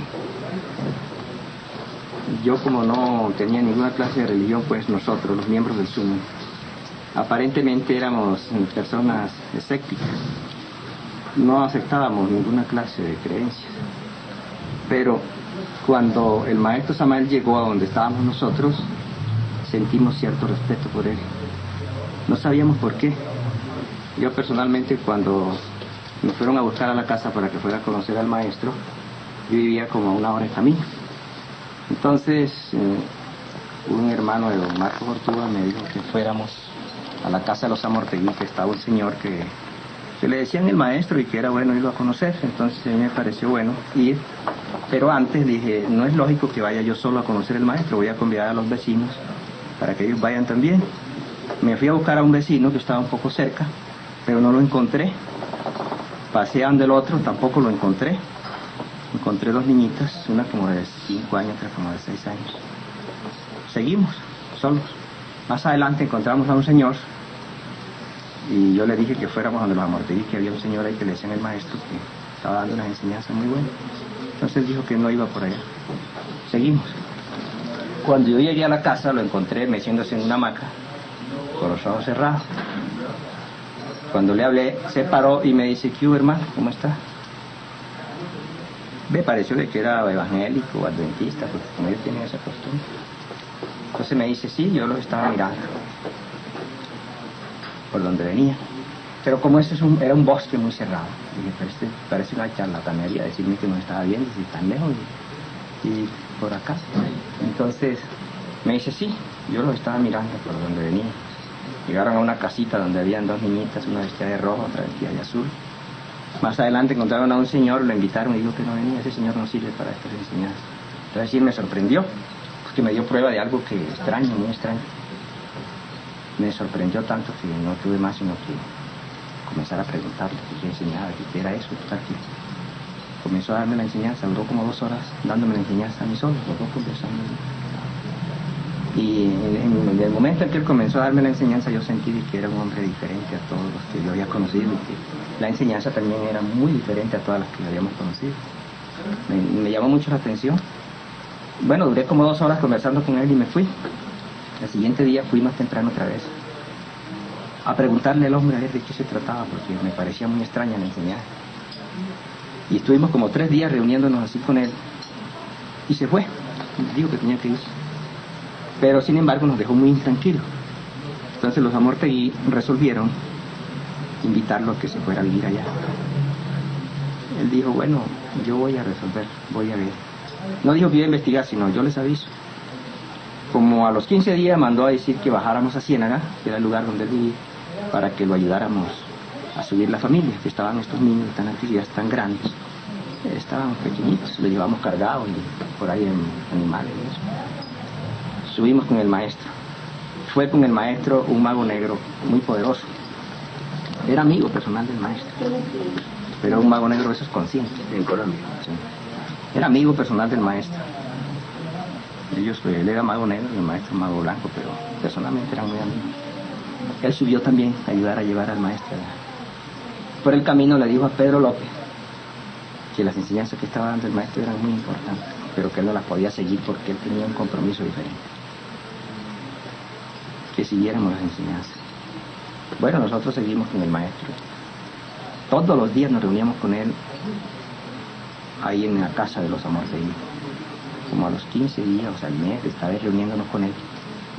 Yo como no tenía ninguna clase de religión, pues nosotros, los miembros del Sumo, aparentemente éramos personas escépticas, no aceptábamos ninguna clase de creencias. Pero cuando el maestro Samael llegó a donde estábamos nosotros, sentimos cierto respeto por él. No sabíamos por qué. Yo personalmente, cuando me fueron a buscar a la casa para que fuera a conocer al maestro, yo vivía como a 1 hora de camino. Entonces, un hermano de don Marcos Ortúa me dijo que fuéramos a la casa de los Amortegui, que estaba un señor que le decían el maestro y que era bueno irlo a conocer. Entonces a mí me pareció bueno ir, pero antes dije, no es lógico que vaya yo solo a conocer al maestro, voy a convidar a los vecinos para que ellos vayan también. Me fui a buscar a un vecino que estaba un poco cerca, pero no lo encontré. Pasé ante el otro, tampoco lo encontré. Encontré 2 niñitas, una como de 5 años, otra como de 6 años. Seguimos, solos. Más adelante encontramos a un señor y yo le dije que fuéramos donde los Amortegui, que había un señor ahí que le decían el maestro que estaba dando unas enseñanzas muy buenas. Entonces él dijo que no iba por allá. Seguimos. Cuando yo llegué a la casa lo encontré meciéndose en una hamaca, con los ojos cerrados. Cuando le hablé, se paró y me dice, ¿qué hubo, hermano? ¿Cómo está? Me pareció que era evangélico o adventista, porque como ellos tienen esa costumbre. Entonces me dice, sí, yo lo estaba mirando por donde venía. Pero como ese era un bosque muy cerrado, dije, parece una charlatanería decirme que no estaba bien, si tan lejos y por acá. Entonces me dice, sí, yo lo estaba mirando por donde venía. Llegaron a una casita donde habían 2 niñitas, una vestida de rojo, otra vestida de azul. Más adelante encontraron a un señor, lo invitaron y dijo que no venía, ese señor no sirve para estas enseñanzas. Entonces sí me sorprendió, porque me dio prueba de algo que extraño, muy extraño. Me sorprendió tanto que no tuve más sino que comenzar a preguntarle qué enseñaba, qué era eso, que comenzó a darme la enseñanza, duró como 2 horas dándome la enseñanza a mí solo, los 2 conversando. Y en el momento en que él comenzó a darme la enseñanza, yo sentí que era un hombre diferente a todos los que yo había conocido y que la enseñanza también era muy diferente a todas las que habíamos conocido. Me llamó mucho la atención. Bueno, duré como 2 horas conversando con él y me fui. El siguiente día fui más temprano otra vez a preguntarle al hombre a ver de qué se trataba, porque me parecía muy extraña la enseñanza. Y estuvimos como 3 días reuniéndonos así con él y se fue. Digo que tenía que ir. Pero sin embargo nos dejó muy intranquilos. Entonces los Amortegui resolvieron invitarlo a que se fuera a vivir allá. Él dijo, bueno, yo voy a resolver, voy a ver. No dijo que iba a investigar, sino yo les aviso. Como a los 15 días mandó a decir que bajáramos a Ciénaga, que era el lugar donde él vivía, para que lo ayudáramos a subir la familia, que estaban estos niños tan actividades tan grandes. Estaban pequeñitos, los llevamos cargados y por ahí en animales y eso. Subimos con el maestro. Fue con el maestro un mago negro muy poderoso. Era amigo personal del maestro, pero un mago negro, eso es consciente. En Colombia. Sí. Era amigo personal del maestro. Él era mago negro y el maestro mago blanco, pero personalmente eran muy amigos. Él subió también a ayudar a llevar al maestro. Por el camino le dijo a Pedro López que las enseñanzas que estaba dando el maestro eran muy importantes, pero que él no las podía seguir porque él tenía un compromiso diferente. Que siguiéramos las enseñanzas. Bueno, nosotros seguimos con el maestro. Todos los días nos reuníamos con él ahí en la casa de los Amortegui. Como a los 15 días, o sea, al mes de estar reuniéndonos con él,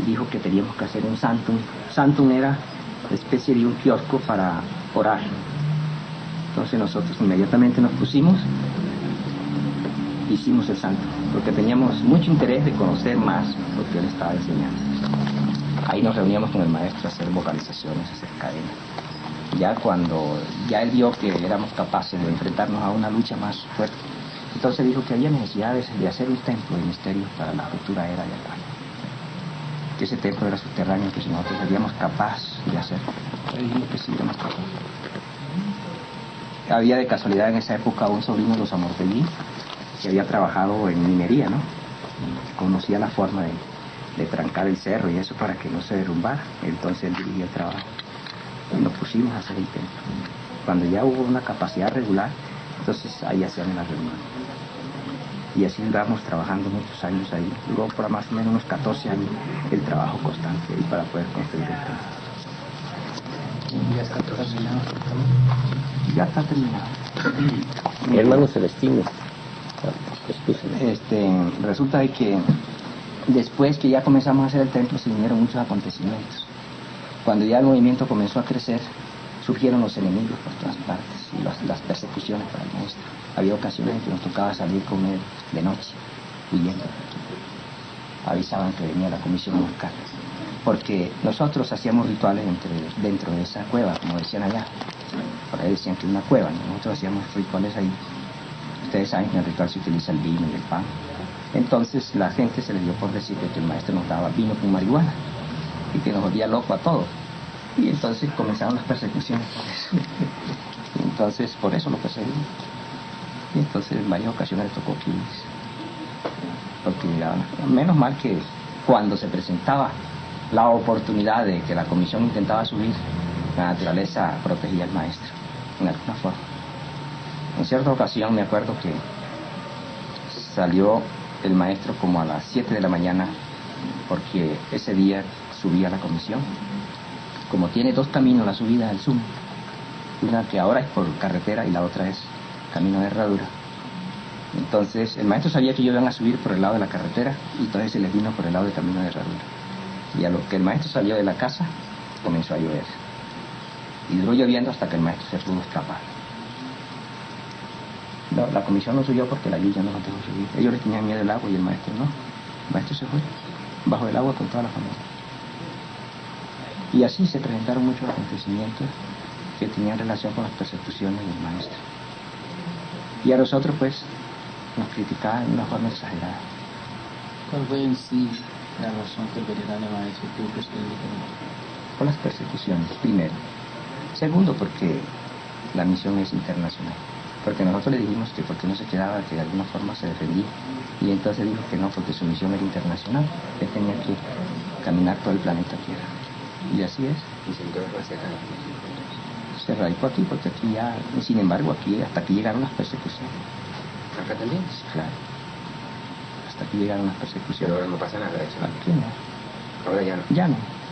dijo que teníamos que hacer un santum. Santum era una especie de un kiosco para orar. Entonces nosotros inmediatamente nos pusimos, hicimos el santum, porque teníamos mucho interés de conocer más lo que él estaba enseñando. Ahí nos reuníamos con el maestro a hacer vocalizaciones, a hacer cadenas. Ya cuando ya él vio que éramos capaces de enfrentarnos a una lucha más fuerte, entonces dijo que había necesidad de hacer un templo de misterios para la futura era de acá. Que ese templo era subterráneo, que si nosotros seríamos capaces de hacerlo. Dijimos que sí, éramos capaces. Había de casualidad en esa época un sobrino de los Amortegui que había trabajado en minería, ¿no? Y conocía la forma de trancar el cerro y eso para que no se derrumbara. Entonces él dirigía el trabajo. Y nos pusimos a hacer el templo. Cuando ya hubo una capacidad regular, entonces ahí hacían las reuniones. Y así duramos trabajando muchos años ahí. Duró por más o menos unos 14 años el trabajo constante ahí para poder construir el templo. ¿Ya está terminado? Ya está terminado. Hermano Celestino, resulta de que después que ya comenzamos a hacer el templo se vinieron muchos acontecimientos. Cuando ya el movimiento comenzó a crecer, surgieron los enemigos por todas partes y las persecuciones para el maestro. Había ocasiones en que nos tocaba salir con él de noche, huyendo. Avisaban que venía la comisión a buscar. Porque nosotros hacíamos rituales dentro de esa cueva, como decían allá. Por ahí decían que era una cueva, ¿no? Nosotros hacíamos rituales ahí. Ustedes saben que en el ritual se utiliza el vino y el pan. Entonces la gente se le dio por decir que el maestro nos daba vino con marihuana y que nos volvía loco a todos. Y entonces comenzaron las persecuciones por eso. Y entonces por eso lo perseguimos. Y entonces en varias ocasiones les tocó kills. Porque menos mal que cuando se presentaba la oportunidad de que la comisión intentaba subir, la naturaleza protegía al maestro, en alguna forma. En cierta ocasión me acuerdo que salió el maestro como a las 7 de la mañana, porque ese día subía la comisión. Como tiene dos caminos la subida al Sumo, una que ahora es por carretera y la otra es camino de herradura. Entonces el maestro sabía que ellos iban a subir por el lado de la carretera y entonces se les vino por el lado del camino de herradura. Y a lo que el maestro salió de la casa, comenzó a llover. Y duró lloviendo hasta que el maestro se pudo escapar. No, la comisión no subió porque la lluvia no lo dejó subir. Ellos le tenían miedo al agua y el maestro no. El maestro se fue bajo el agua con toda la familia. Y así se presentaron muchos acontecimientos que tenían relación con las persecuciones del maestro. Y a nosotros pues nos criticaban de una forma exagerada. ¿Cuál fue en sí la razón que el venerable maestro tuvo que ser Por las persecuciones, primero. Segundo, porque la misión es internacional. Porque nosotros le dijimos que porque no se quedaba, que de alguna forma se defendía. Y entonces dijo que no, porque su misión era internacional. Él tenía que caminar todo el planeta Tierra. Y así es. Y se entonces hacia acá. Se radicó aquí, porque aquí ya, sin embargo, aquí hasta aquí llegaron las persecuciones. ¿Acá también? Claro. Hasta aquí llegaron las persecuciones. Pero ahora no pasa nada de eso. Aquí no. Ahora ya no.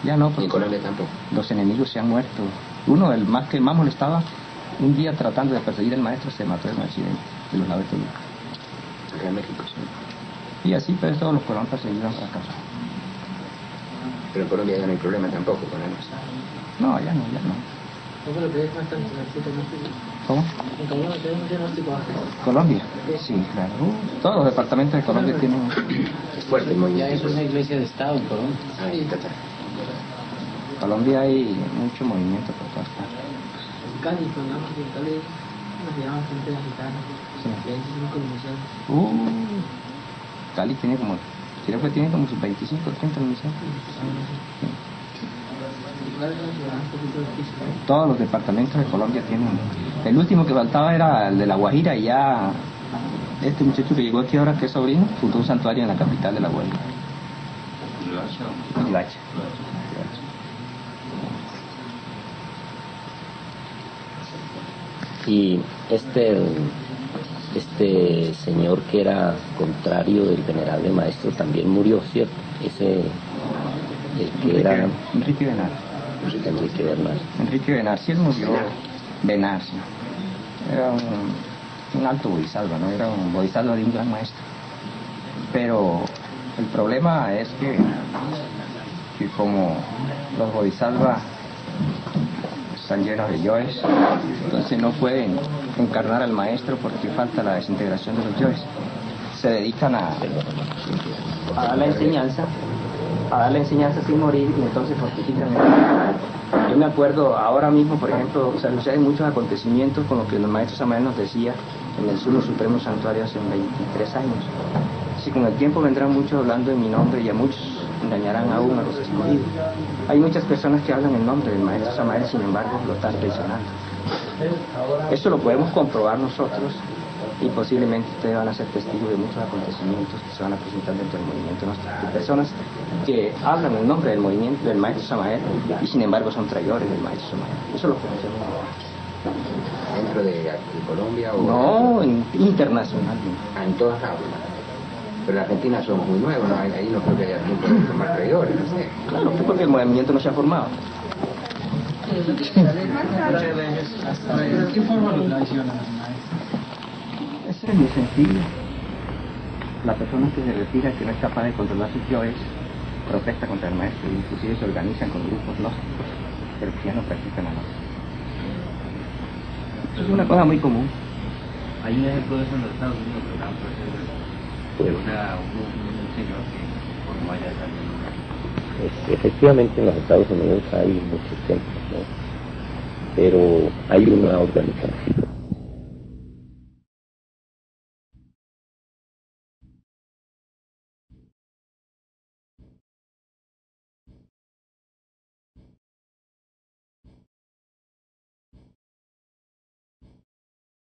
Ya no. Ni en Colombia tampoco. Los enemigos se han muerto. Uno, el más que más molestaba, un día tratando de perseguir al maestro, se mató en un accidente de los lados de Toluca. Acá en México. Sí. Y así pues todos los colonos perseguidos fracasaron. Pero en Colombia ya no hay problema tampoco con eso. No, ya no. ¿Cómo? ¿En Colombia tiene un diagnóstico antes? Colombia, sí, claro. Todos los departamentos de Colombia tienen... Es fuerte el Ya movimiento. es una iglesia de Estado en Colombia. Ahí está. Colombia hay mucho movimiento por todas partes. Cali, cuando Cali nos llevaba gente mexicana. Sí. Y ahí sí comunicación. Cali tiene como... Creo que tiene como sus 25 o 30 municipios. Sí. Todos los departamentos de Colombia tienen... El último que faltaba era el de La Guajira y ya... Este muchacho que llegó aquí ahora, que es sobrino, fundó un santuario en la capital de La Guajira. Riohacha. Y este señor que era contrario del venerable maestro también murió, ¿cierto? Ese, el que era... Enrique Benar. Enrique Bernal. Enrique Benar, sí, él murió. Benar, sí. Era un alto bodhisattva, ¿no? Era un bodhisattva de un gran maestro. Pero el problema es que como los bodhisattvas están llenos de yoes, entonces no pueden encarnar al maestro porque falta la desintegración de los yoes. Se dedican a dar la enseñanza, sin morir, y entonces fortifican el maestro. Yo me acuerdo ahora mismo, por ejemplo, suceden muchos acontecimientos con lo que el maestro Samael nos decía en el Sumo Supremo Santuario hace 23 años. Si con el tiempo vendrán muchos hablando en mi nombre y a muchos engañarán aún a los escogidos. Hay muchas personas que hablan en nombre del maestro Samael, sin embargo lo están traicionando. Eso lo podemos comprobar nosotros y posiblemente ustedes van a ser testigos de muchos acontecimientos que se van a presentar dentro del movimiento nuestro. De personas que hablan en nombre del movimiento del maestro Samael y sin embargo son traidores del maestro Samael. Eso lo conocemos. ¿Dentro de Colombia o...? No, internacionalmente. En todas lados. Pero en Argentina somos muy nuevos, ¿no? Ahí no creo que haya tiempo de formar traidores, no sé. Claro, porque el movimiento no se ha formado. ¿De qué forma lo traicionan? Eso es muy sencillo. La persona que se retira, que no es capaz de controlar sus yoes, protesta contra el maestro, inclusive se organizan con grupos gnósticos, pero que ya no practican la gnosis. Eso es una cosa muy común. Hay un ejemplo de eso en los Estados Unidos, de un señor que formó allá esa... Efectivamente en los Estados Unidos hay muchos templos, ¿no? Pero hay una organización